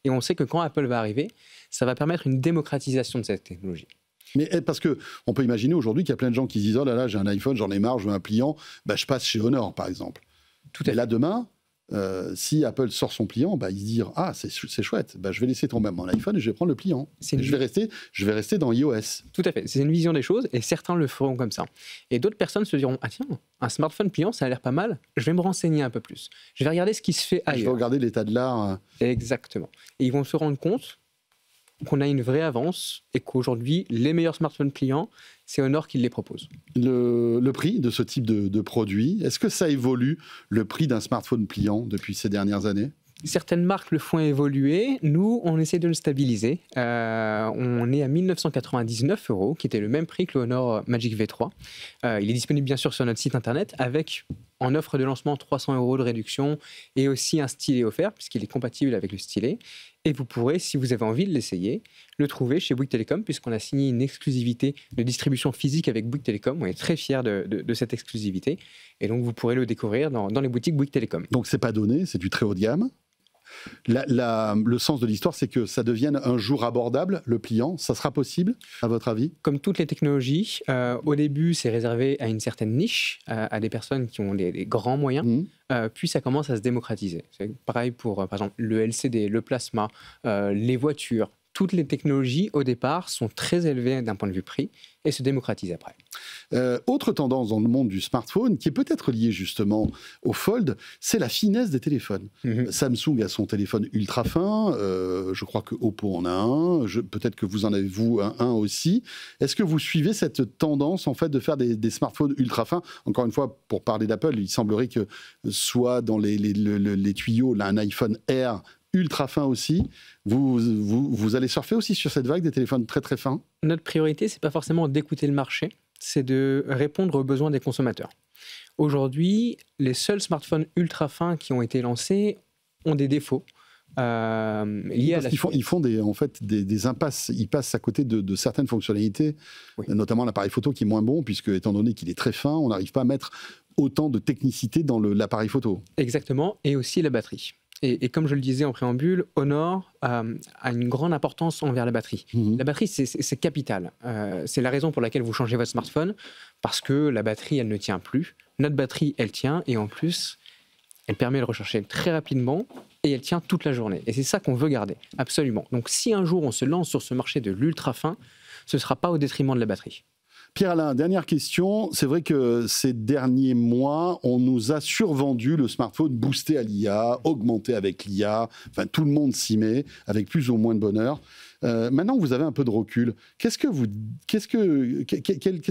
Et on sait que quand Apple va arriver, ça va permettre une démocratisation de cette technologie. Mais parce qu'on peut imaginer aujourd'hui qu'il y a plein de gens qui se disent « Oh là là, j'ai un iPhone, j'en ai marre, je veux un pliant. » Je passe chez Honor, par exemple. Tout à fait. Et là, demain... si Apple sort son pliant, ils se disent « Ah, c'est chouette, je vais laisser tomber mon iPhone et je vais prendre le pliant. Je vais rester dans iOS. » Tout à fait, c'est une vision des choses et certains le feront comme ça. Et d'autres personnes se diront « Ah tiens, un smartphone pliant, ça a l'air pas mal, je vais me renseigner un peu plus. Je vais regarder ce qui se fait ailleurs. » Je vais regarder l'état de l'art. Exactement. Et ils vont se rendre compte qu'on a une vraie avance et qu'aujourd'hui, les meilleurs smartphones pliants, c'est Honor qui les propose. Le prix de ce type de produit, est-ce que ça évolue, le prix d'un smartphone pliant, depuis ces dernières années ? Certaines marques le font évoluer. Nous, on essaie de le stabiliser. On est à 1 999 €, qui était le même prix que le Honor Magic V3. Il est disponible bien sûr sur notre site internet avec, en offre de lancement, 300 € de réduction et aussi un stylet offert puisqu'il est compatible avec le stylet. Et vous pourrez, si vous avez envie de l'essayer, le trouver chez Bouygues Telecom puisqu'on a signé une exclusivité de distribution physique avec Bouygues Telecom. On est très fiers de cette exclusivité. Et donc, vous pourrez le découvrir dans les boutiques Bouygues Telecom. Donc, c'est pas donné, c'est du très haut de gamme. Le sens de l'histoire, c'est que ça devienne un jour abordable, le pliant. Ça sera possible, à votre avis ? Comme toutes les technologies, au début, c'est réservé à une certaine niche, à des personnes qui ont des grands moyens. Puis ça commence à se démocratiser. C'est pareil pour, par exemple, le LCD, le plasma, les voitures. Toutes les technologies, au départ, sont très élevées d'un point de vue prix et se démocratisent après. Autre tendance dans le monde du smartphone, qui est peut-être liée justement au Fold, c'est la finesse des téléphones. Samsung a son téléphone ultra fin, je crois que Oppo en a un, peut-être que vous en avez un aussi. Est-ce que vous suivez cette tendance en fait de faire des smartphones ultra fins ? Encore une fois, pour parler d'Apple, il semblerait que soit dans les tuyaux, là, un iPhone Air ultra fin aussi. Vous allez surfer aussi sur cette vague des téléphones très très fins ? Notre priorité, c'est pas forcément d'écouter le marché, c'est de répondre aux besoins des consommateurs. Aujourd'hui, les seuls smartphones ultra fins qui ont été lancés ont des défauts. Ils font des impasses, ils passent à côté de certaines fonctionnalités, notamment l'appareil photo qui est moins bon, puisque étant donné qu'il est très fin, on n'arrive pas à mettre autant de technicité dans l'appareil photo. Exactement, et aussi la batterie. Et comme je le disais en préambule, Honor a une grande importance envers la batterie. La batterie, c'est capital. C'est la raison pour laquelle vous changez votre smartphone, parce que la batterie, elle ne tient plus. Notre batterie, elle tient, et en plus, elle permet de recharger très rapidement et elle tient toute la journée. Et c'est ça qu'on veut garder, absolument. Donc si un jour on se lance sur ce marché de l'ultra fin, ce ne sera pas au détriment de la batterie. Pierre-Alain, dernière question. C'est vrai que ces derniers mois, on nous a survendu le smartphone boosté à l'IA, augmenté avec l'IA. Enfin, tout le monde s'y met, avec plus ou moins de bonheur. Maintenant que vous avez un peu de recul, quelles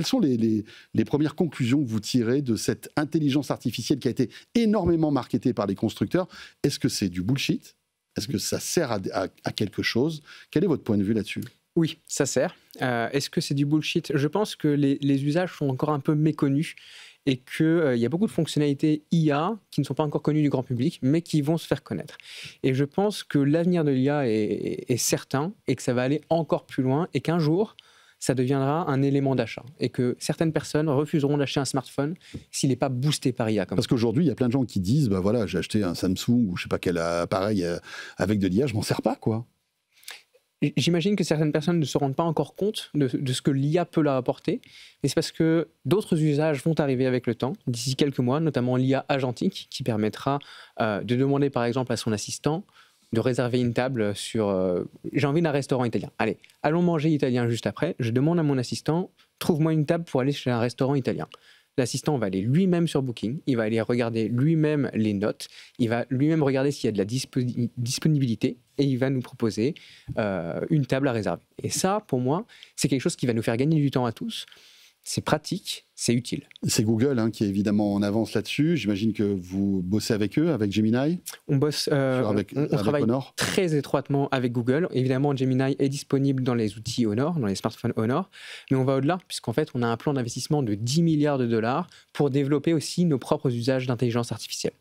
sont les premières conclusions que vous tirez de cette intelligence artificielle qui a été énormément marketée par les constructeurs? Est-ce que c'est du bullshit? Est-ce que ça sert à quelque chose? Quel est votre point de vue là-dessus? Oui, ça sert. Est-ce que c'est du bullshit? Je pense que les usages sont encore un peu méconnus et qu'il y a beaucoup de fonctionnalités IA qui ne sont pas encore connues du grand public, mais qui vont se faire connaître. Et je pense que l'avenir de l'IA est certain et que ça va aller encore plus loin et qu'un jour, ça deviendra un élément d'achat et que certaines personnes refuseront d'acheter un smartphone s'il n'est pas boosté par IA. Parce qu'aujourd'hui, il y a plein de gens qui disent, bah voilà, j'ai acheté un Samsung ou je ne sais pas quel appareil avec de l'IA, je m'en sers pas, quoi. J'imagine que certaines personnes ne se rendent pas encore compte de ce que l'IA peut leur apporter, mais c'est parce que d'autres usages vont arriver avec le temps, d'ici quelques mois, notamment l'IA agentique, qui permettra de demander par exemple à son assistant de réserver une table sur... j'ai envie d'un restaurant italien. Allez, allons manger italien juste après. Je demande à mon assistant, trouve-moi une table pour aller chez un restaurant italien. L'assistant va aller lui-même sur Booking, il va aller regarder lui-même les notes, il va lui-même regarder s'il y a de la disponibilité et il va nous proposer une table à réserver. Et ça, pour moi, c'est quelque chose qui va nous faire gagner du temps à tous. C'est pratique, c'est utile. C'est Google qui est évidemment en avance là-dessus. J'imagine que vous bossez avec eux, avec Gemini. On bosse, on travaille Honor. Très étroitement avec Google. Évidemment, Gemini est disponible dans les outils Honor, dans les smartphones Honor, mais on va au-delà, puisqu'en fait, on a un plan d'investissement de 10 milliards de dollars pour développer aussi nos propres usages d'intelligence artificielle.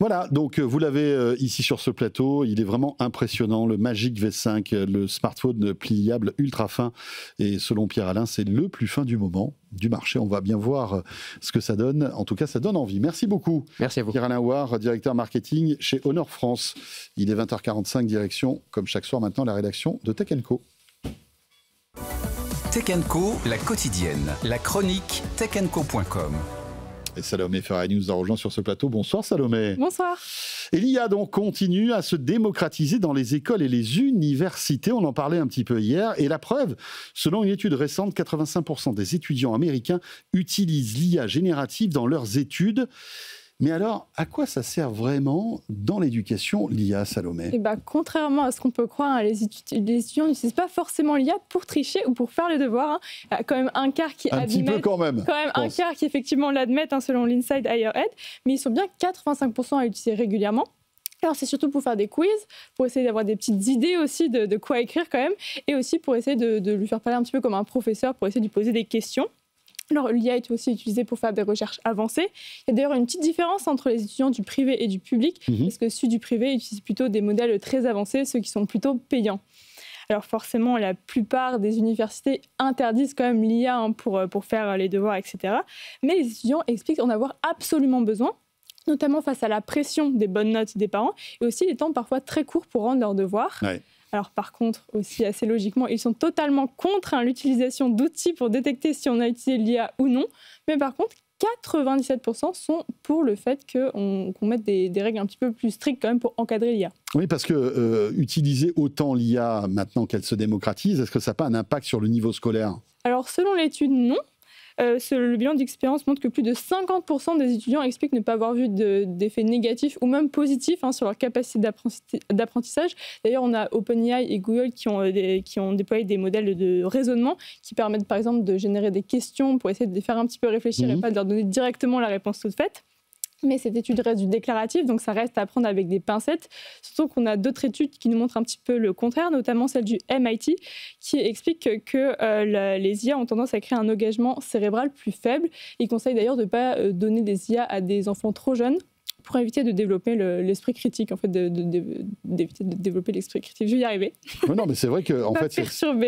Voilà, donc vous l'avez ici sur ce plateau, il est vraiment impressionnant, le Magic V5, le smartphone pliable ultra fin, et selon Pierre-Alain, c'est le plus fin du moment du marché. On va bien voir ce que ça donne, en tout cas ça donne envie. Merci beaucoup. Merci à vous. Pierre-Alain Ouar, directeur marketing chez Honor France. Il est 20h45, direction, comme chaque soir maintenant, la rédaction de Tech & Co. Tech & Co, la quotidienne, la chronique techandco.com. Et Salomé Ferrari nous a rejoint sur ce plateau. Bonsoir Salomé. Bonsoir. Et l'IA donc continue à se démocratiser dans les écoles et les universités. On en parlait un petit peu hier. Et la preuve, selon une étude récente, 85% des étudiants américains utilisent l'IA générative dans leurs études. Mais alors, à quoi ça sert vraiment dans l'éducation, l'IA, Salomé? Contrairement à ce qu'on peut croire, les étudiants n'utilisent pas forcément l'IA pour tricher ou pour faire les devoirs. Il y a quand même un quart qui admettent... Un petit peu quand même. Un quart qui effectivement l'admettent, selon l'Inside Higher Ed. Mais ils sont bien 85% à l'utiliser régulièrement. Alors c'est surtout pour faire des quiz, pour essayer d'avoir des petites idées aussi de quoi écrire quand même, et aussi pour essayer de lui faire parler un petit peu comme un professeur, pour essayer de lui poser des questions. Alors, l'IA est aussi utilisée pour faire des recherches avancées. Il y a d'ailleurs une petite différence entre les étudiants du privé et du public, parce que ceux du privé utilisent plutôt des modèles très avancés, ceux qui sont plutôt payants. Alors forcément, la plupart des universités interdisent quand même l'IA pour faire les devoirs, etc. Mais les étudiants expliquent en avoir absolument besoin, notamment face à la pression des bonnes notes des parents, et aussi les temps parfois très courts pour rendre leurs devoirs. Ouais. Alors par contre, aussi assez logiquement, ils sont totalement contre l'utilisation d'outils pour détecter si on a utilisé l'IA ou non. Mais par contre, 97% sont pour le fait qu'on mette des règles un petit peu plus strictes quand même pour encadrer l'IA. Oui, parce que utiliser autant l'IA maintenant qu'elle se démocratise, est-ce que ça n'a pas un impact sur le niveau scolaire? Alors selon l'étude, non. Le bilan d'expérience montre que plus de 50% des étudiants expliquent ne pas avoir vu d'effets négatifs ou même positifs sur leur capacité d'apprentissage. D'ailleurs, on a OpenAI et Google qui ont déployé des modèles de raisonnement qui permettent par exemple de générer des questions pour essayer de les faire un petit peu réfléchir et pas de leur donner directement la réponse toute faite. Mais cette étude reste du déclaratif, donc ça reste à prendre avec des pincettes. Surtout qu'on a d'autres études qui nous montrent un petit peu le contraire, notamment celle du MIT, qui explique que les IA ont tendance à créer un engagement cérébral plus faible. Ils conseillent d'ailleurs de ne pas donner des IA à des enfants trop jeunes pour éviter de développer l'esprit critique, en fait, d'éviter de développer l'esprit critique. Je vais y arriver. Non, mais c'est vrai qu'en fait,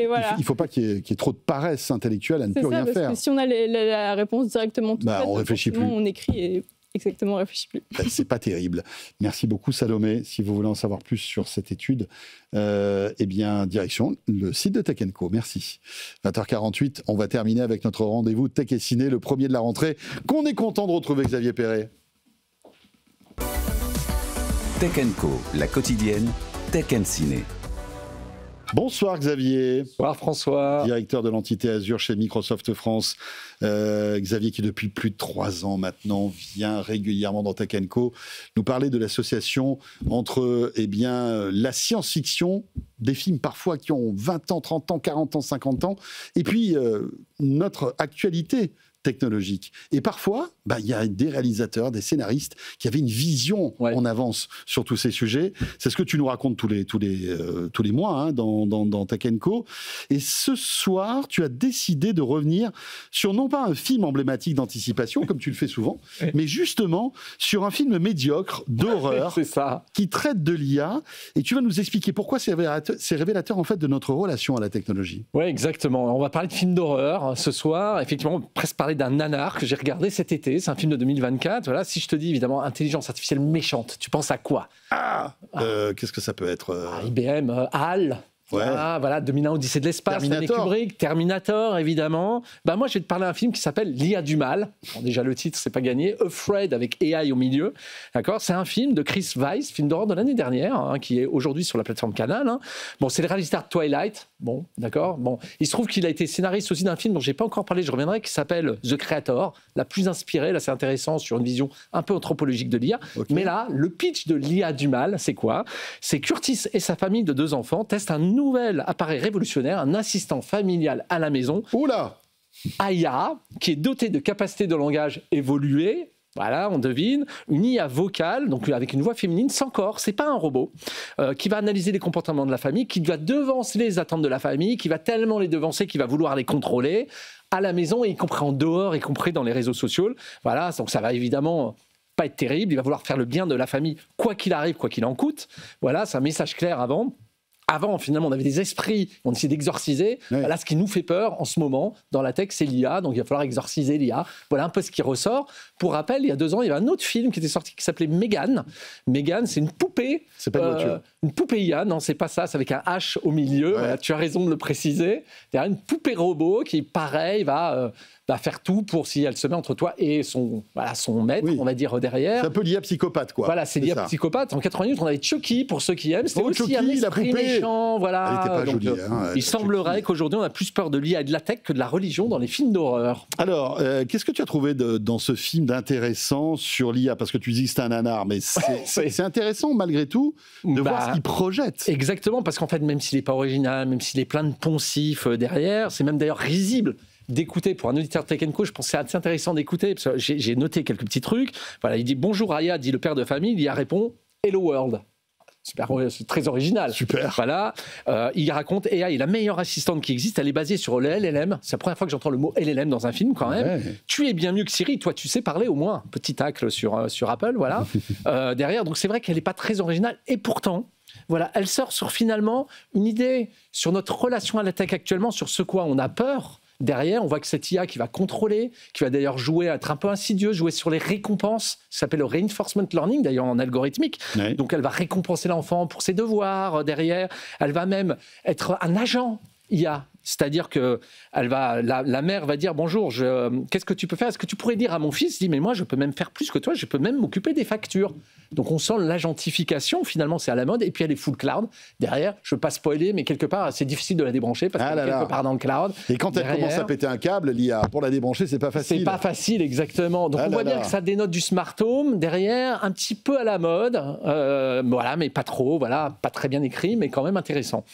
voilà. Il ne faut pas qu'il y ait trop de paresse intellectuelle à ne plus rien faire. Parce que si on a la réponse directement toute faite, on réfléchit plus. On écrit et... Exactement, réfléchis plus. C'est pas terrible. Merci beaucoup Salomé. Si vous voulez en savoir plus sur cette étude, eh bien, direction le site de Tech & Co. Merci. 20h48, on va terminer avec notre rendez-vous Tech et Ciné, le premier de la rentrée, qu'on est content de retrouver Xavier Perret. Tech Co, la quotidienne, Tech & Ciné. Bonsoir Xavier. Bonsoir François. Directeur de l'entité Azure chez Microsoft France. Xavier qui depuis plus de 3 ans maintenant vient régulièrement dans Tech Co nous parler de l'association entre la science-fiction, des films parfois qui ont 20 ans, 30 ans, 40 ans, 50 ans, et puis notre actualité technologique. Et parfois, il y a des réalisateurs, des scénaristes qui avaient une vision en avance sur tous ces sujets. C'est ce que tu nous racontes tous les mois dans Tech Co. Et ce soir, tu as décidé de revenir sur non pas un film emblématique d'anticipation, comme tu le fais souvent, mais justement sur un film médiocre d'horreur qui traite de l'IA. Et tu vas nous expliquer pourquoi c'est révélateur en fait de notre relation à la technologie. Oui, exactement. On va parler de films d'horreur ce soir. Effectivement, on va presque parler d'un nanar que j'ai regardé cet été. C'est un film de 2024. Voilà. Si je te dis évidemment intelligence artificielle méchante, tu penses à quoi? Qu'est-ce que ça peut être IBM, HAL. Voilà, 2001 Odyssée de l'espace, Stanley Kubrick, Terminator, évidemment. Moi, je vais te parler d'un film qui s'appelle L'IA du mal. Bon, déjà, le titre, c'est pas gagné. Afraid avec AI au milieu. D'accord. C'est un film de Chris Weiss, film d'horreur de l'année dernière, qui est aujourd'hui sur la plateforme Canal. Bon, c'est le réalisateur de Twilight. Bon, d'accord. Bon, il se trouve qu'il a été scénariste aussi d'un film dont j'ai pas encore parlé, je reviendrai, qui s'appelle The Creator, la plus inspirée. Là, c'est intéressant sur une vision un peu anthropologique de l'IA. Okay. Mais là, le pitch de L'IA du mal, c'est quoi? C'est Curtis et sa famille de 2 enfants testent un nouvel appareil révolutionnaire, un assistant familial à la maison. Oula! Aya, qui est doté de capacités de langage évoluées. Voilà, on devine, une IA vocale, donc avec une voix féminine sans corps, c'est pas un robot, qui va analyser les comportements de la famille, qui doit devancer les attentes de la famille, qui va tellement les devancer qu'il va vouloir les contrôler à la maison, y compris en dehors, y compris dans les réseaux sociaux. Voilà, donc ça va évidemment pas être terrible, il va vouloir faire le bien de la famille, quoi qu'il arrive, quoi qu'il en coûte. Voilà, c'est un message clair avant. Avant, finalement, on avait des esprits, on essayait d'exorciser. Ouais. Là, ce qui nous fait peur en ce moment dans la tech, c'est l'IA. Donc, il va falloir exorciser l'IA. Voilà un peu ce qui ressort. Pour rappel, il y a 2 ans, il y avait un autre film qui était sorti qui s'appelait Megan. Megan, c'est une poupée. C'est pas une voiture. Une poupée IA. Non, c'est pas ça. C'est avec un H au milieu. Ouais. Voilà, tu as raison de le préciser. Il y a une poupée robot qui, pareil, va faire tout pour si elle se met entre toi et son maître, on va dire, derrière. C'est un peu l'IA psychopathe, quoi. Voilà, c'est l'IA psychopathe. En 80 minutes, on avait Chucky, pour ceux qui aiment. C'était aussi Chucky, un esprit méchant. Voilà. Elle était pas donc, jolie. Il semblerait qu'aujourd'hui, on a plus peur de l'IA et de la tech que de la religion dans les films d'horreur. Alors, qu'est-ce que tu as trouvé dans ce film d'intéressant sur l'IA? Parce que tu dis que c'est un nanar, mais c'est intéressant, malgré tout, de voir ce qu'il projette. Exactement, parce qu'en fait, même s'il n'est pas original, même s'il est plein de poncifs derrière, c'est même d'ailleurs risible d'écouter. Pour un auditeur de Tech Co, je pense que c'est assez intéressant d'écouter, parce que j'ai noté quelques petits trucs. Voilà, il dit « Bonjour Aya », dit le père de famille, l'IA répond « Hello world ». C'est très original. Super. Voilà. Il raconte AI est la meilleure assistante qui existe. Elle est basée sur le LLM. C'est la première fois que j'entends le mot LLM dans un film, quand même. Ouais. Tu es bien mieux que Siri. Toi, tu sais parler au moins. Petit tacle sur Apple, voilà. Derrière. Donc, c'est vrai qu'elle n'est pas très originale. Et pourtant, voilà, elle sort sur finalement une idée sur notre relation à la tech actuellement, sur ce quoi on a peur. Derrière, on voit que cette IA qui va contrôler, qui va d'ailleurs jouer, être un peu insidieuse, jouer sur les récompenses, ça s'appelle le reinforcement learning, d'ailleurs en algorithmique. Ouais. Donc elle va récompenser l'enfant pour ses devoirs derrière. Elle va même être un agent IA. C'est-à-dire que la mère va dire « Bonjour, qu'est-ce que tu peux faire? Est-ce que tu pourrais dire à mon fils ?» Il dit « Mais moi, je peux même faire plus que toi, je peux même m'occuper des factures. » Donc on sent l'agentification, finalement, c'est à la mode. Et puis elle est full cloud. Derrière, je ne veux pas spoiler, mais quelque part, c'est difficile de la débrancher parce qu'elle est quelque part dans le cloud. Et quand elle commence à péter un câble, l'IA, pour la débrancher, c'est pas facile. C'est pas facile, exactement. Donc on voit bien que ça dénote du smart home. Derrière, un petit peu à la mode. Voilà, mais pas trop. Voilà, pas très bien écrit, mais quand même intéressant.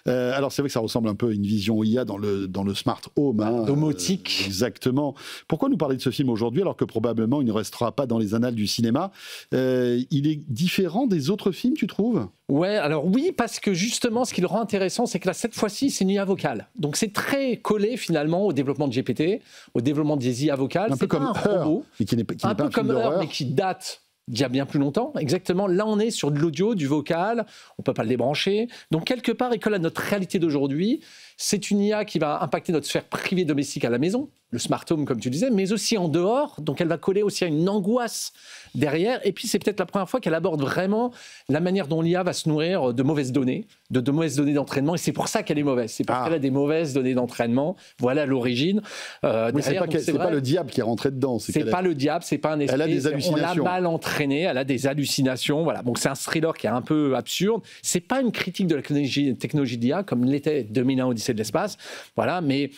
Alors c'est vrai que ça ressemble un peu à une vision IA dans le smart home. Domotique. Exactement. Pourquoi nous parler de ce film aujourd'hui alors que probablement il ne restera pas dans les annales du cinéma? Il est différent des autres films, tu trouves? Ouais, alors oui, parce que justement, ce qui le rend intéressant, c'est que là, cette fois-ci, c'est une IA vocale. Donc c'est très collé finalement au développement de GPT, au développement des IA vocales. Un peu comme Her, qui n'est pas un peu comme Her, mais qui date d'il y a bien plus longtemps. Exactement, là on est sur de l'audio, du vocal, on ne peut pas le débrancher. Donc quelque part, il colle à notre réalité d'aujourd'hui. C'est une IA qui va impacter notre sphère privée domestique à la maison. le smart home, comme tu disais, mais aussi en dehors. Donc, elle va coller aussi à une angoisse derrière. Et puis, c'est peut-être la première fois qu'elle aborde vraiment la manière dont l'IA va se nourrir de mauvaises données, de mauvaises données d'entraînement. Et c'est pour ça qu'elle est mauvaise. C'est parce qu'elle a des mauvaises données d'entraînement. Voilà l'origine. Oui, c'est pas le diable qui est rentré dedans. C'est pas le diable, c'est pas un esprit. Elle a des hallucinations. On l'a mal entraînée, elle a des hallucinations. Voilà. Donc, c'est un thriller qui est un peu absurde. C'est pas une critique de la technologie d'IA comme l'était 2001 Odyssée de l'espace. Voilà, mais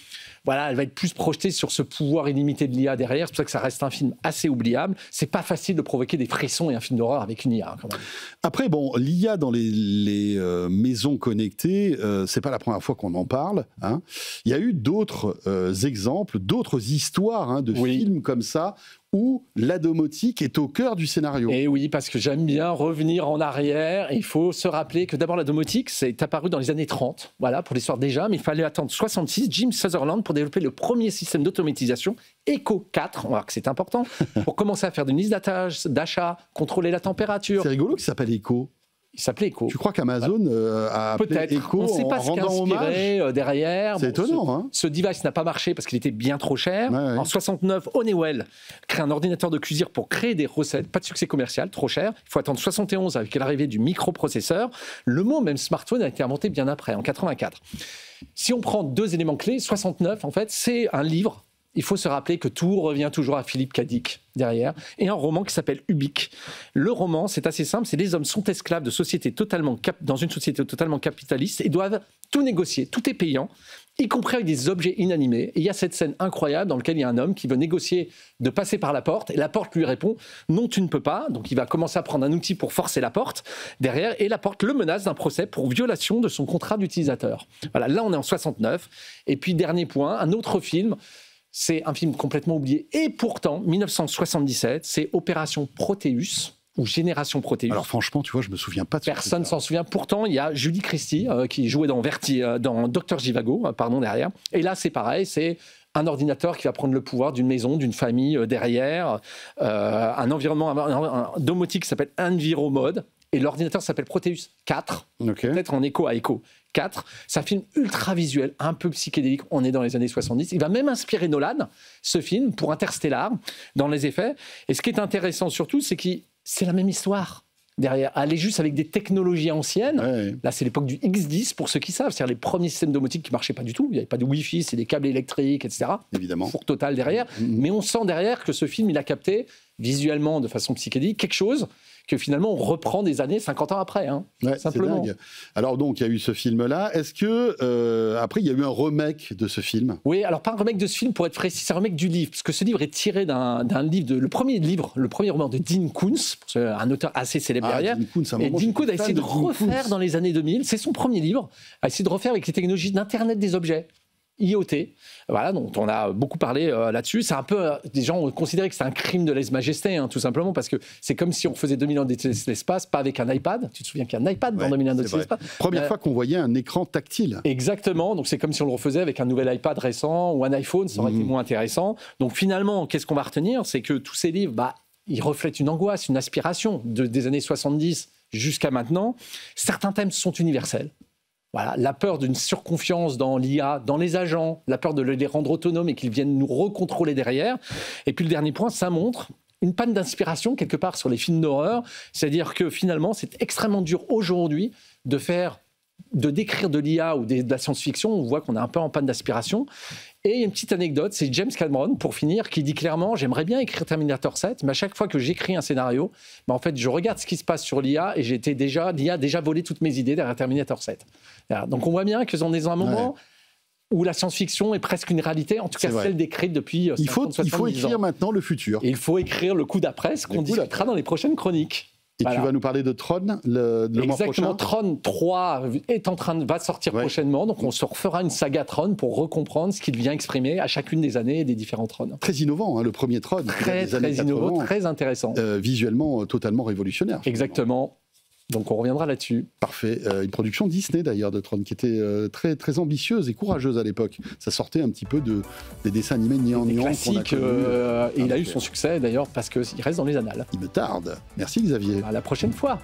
voilà, elle va être plus projetée sur ce pouvoir illimité de l'IA derrière. C'est pour ça que ça reste un film assez oubliable. C'est pas facile de provoquer des frissons et un film d'horreur avec une IA, quand même. Après, bon, l'IA dans les maisons connectées, c'est pas la première fois qu'on en parle. Hein. Il y a eu d'autres exemples, d'autres histoires de films comme ça, où la domotique est au cœur du scénario. Et oui, parce que j'aime bien revenir en arrière. Il faut se rappeler que d'abord, la domotique, c'est apparu dans les années 30, voilà, pour l'histoire déjà, mais il fallait attendre 66, Jim Sutherland, pour développer le premier système d'automatisation, Echo 4, on va voir que c'est important, pour commencer à faire des listes d'achat, contrôler la température. C'est rigolo qu'il s'appelle Echo. Il s'appelait Echo. Tu crois qu'Amazon a appelé Echo on ne sait pas ce qu'a inspiré derrière. C'est étonnant. Hein. Ce device n'a pas marché parce qu'il était bien trop cher. Ouais. En 69, Honeywell crée un ordinateur de cuisine pour créer des recettes. Pas de succès commercial, trop cher. Il faut attendre 71 avec l'arrivée du microprocesseur. Le mot même smartphone a été inventé bien après, en 84. Si on prend deux éléments clés, 69, en fait, c'est un livre. Il faut se rappeler que tout revient toujours à Philippe K. Dick derrière, et un roman qui s'appelle Ubik. Le roman, c'est assez simple, c'est les hommes sont esclaves dans une société totalement capitaliste et doivent tout négocier, tout est payant, y compris avec des objets inanimés. Et il y a cette scène incroyable dans laquelle il y a un homme qui veut négocier de passer par la porte, et la porte lui répond « Non, tu ne peux pas ». Donc il va commencer à prendre un outil pour forcer la porte derrière, et la porte le menace d'un procès pour violation de son contrat d'utilisateur. Voilà, là on est en 69. Et puis dernier point, un autre film. C'est un film complètement oublié. Et pourtant, 1977, c'est Opération Proteus, ou Génération Proteus. Alors franchement, tu vois, je me souviens pas de ça. Personne s'en souvient. Pourtant, il y a Julie Christie qui jouait dans Dr Zhivago, derrière. Et là, c'est pareil, c'est un ordinateur qui va prendre le pouvoir d'une maison, d'une famille derrière, un environnement, un domotique qui s'appelle EnviroMode. Et l'ordinateur s'appelle Proteus 4, peut-être en écho à Echo 4. C'est un film ultra visuel, un peu psychédélique. On est dans les années 70. Il va même inspirer Nolan, ce film, pour Interstellar, dans les effets. Et ce qui est intéressant surtout, c'est que c'est la même histoire derrière. Elle est juste avec des technologies anciennes. Ouais. Là, c'est l'époque du X10, pour ceux qui savent. C'est-à-dire les premiers systèmes domotiques qui ne marchaient pas du tout. Il n'y avait pas de Wi-Fi, c'est des câbles électriques, etc. Évidemment. Four total derrière. Mais on sent derrière que ce film, il a capté, visuellement, de façon psychédélique, quelque chose que finalement on reprend des années 50 ans après, simplement. C'est dingue. Alors donc il y a eu ce film-là. Est-ce que après il y a eu un remake de ce film? Oui, alors pas un remake de ce film pour être précis, c'est un remake du livre, parce que ce livre est tiré d'un livre, le premier roman de Dean Koontz, un auteur assez célèbre derrière. Dean Koontz, et Dean Koontz a essayé de refaire dans les années 2000, c'est son premier livre, a essayé de refaire avec les technologies d'Internet des objets. IoT, voilà, dont on a beaucoup parlé là-dessus. C'est un peu, des gens ont considéré que c'est un crime de lèse-majesté, tout simplement, parce que c'est comme si on faisait 2000 ans d'Odyssée de l'espace, pas avec un iPad. Tu te souviens qu'il y a un iPad dans 2000 ans d'Odyssée de l'espace? Première fois qu'on voyait un écran tactile. Exactement, donc c'est comme si on le refaisait avec un nouvel iPad récent ou un iPhone, ça aurait été moins intéressant. Donc finalement, qu'est-ce qu'on va retenir? C'est que tous ces livres, ils reflètent une angoisse, une aspiration des années 70 jusqu'à maintenant. Certains thèmes sont universels. Voilà, la peur d'une surconfiance dans l'IA, dans les agents, la peur de les rendre autonomes et qu'ils viennent nous recontrôler derrière. Et puis le dernier point, ça montre une panne d'inspiration quelque part sur les films d'horreur. C'est-à-dire que finalement, c'est extrêmement dur aujourd'hui de décrire de l'IA ou de la science-fiction. On voit qu'on est un peu en panne d'inspiration. Et il y a une petite anecdote, c'est James Cameron, pour finir, qui dit clairement « J'aimerais bien écrire Terminator 7, mais à chaque fois que j'écris un scénario, en fait, je regarde ce qui se passe sur l'IA et l'IA a déjà volé toutes mes idées derrière Terminator 7. » Donc on voit bien que on est dans un moment où la science-fiction est presque une réalité, en tout cas celle décrite depuis 50, 70 ans. Il faut écrire maintenant le futur. Et il faut écrire le coup d'après, ce qu'on discutera dans les prochaines chroniques. Et tu vas nous parler de Tron le mois prochain. Exactement, Tron 3 va sortir prochainement, donc on se refera une saga Tron pour recomprendre ce qu'il vient exprimer à chacune des années des différents Tron. Très innovant, le premier Tron. Très innovant, très intéressant. Visuellement, totalement révolutionnaire. Exactement. Donc on reviendra là-dessus. Parfait. Une production Disney d'ailleurs de Tron qui était très, très ambitieuse et courageuse à l'époque. Ça sortait un petit peu des dessins animés néant-néant. Classique. Et il a eu son succès d'ailleurs parce qu'il reste dans les annales. Il me tarde. Merci Xavier. À la prochaine fois.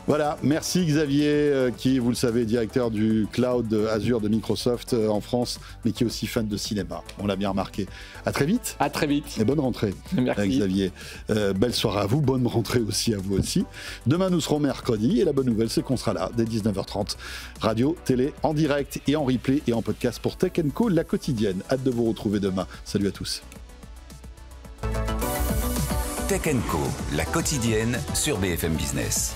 Voilà, merci Xavier, qui, vous le savez, directeur du Cloud Azure de Microsoft en France, mais qui est aussi fan de cinéma. On l'a bien remarqué. À très vite. À très vite. Et bonne rentrée. Merci. Xavier. Belle soirée à vous, bonne rentrée aussi à vous aussi. Demain, nous serons mercredi et la bonne nouvelle, c'est qu'on sera là dès 19h30. Radio, télé, en direct et en replay et en podcast pour Tech & Co, la quotidienne. Hâte de vous retrouver demain. Salut à tous. Tech & Co, la quotidienne sur BFM Business.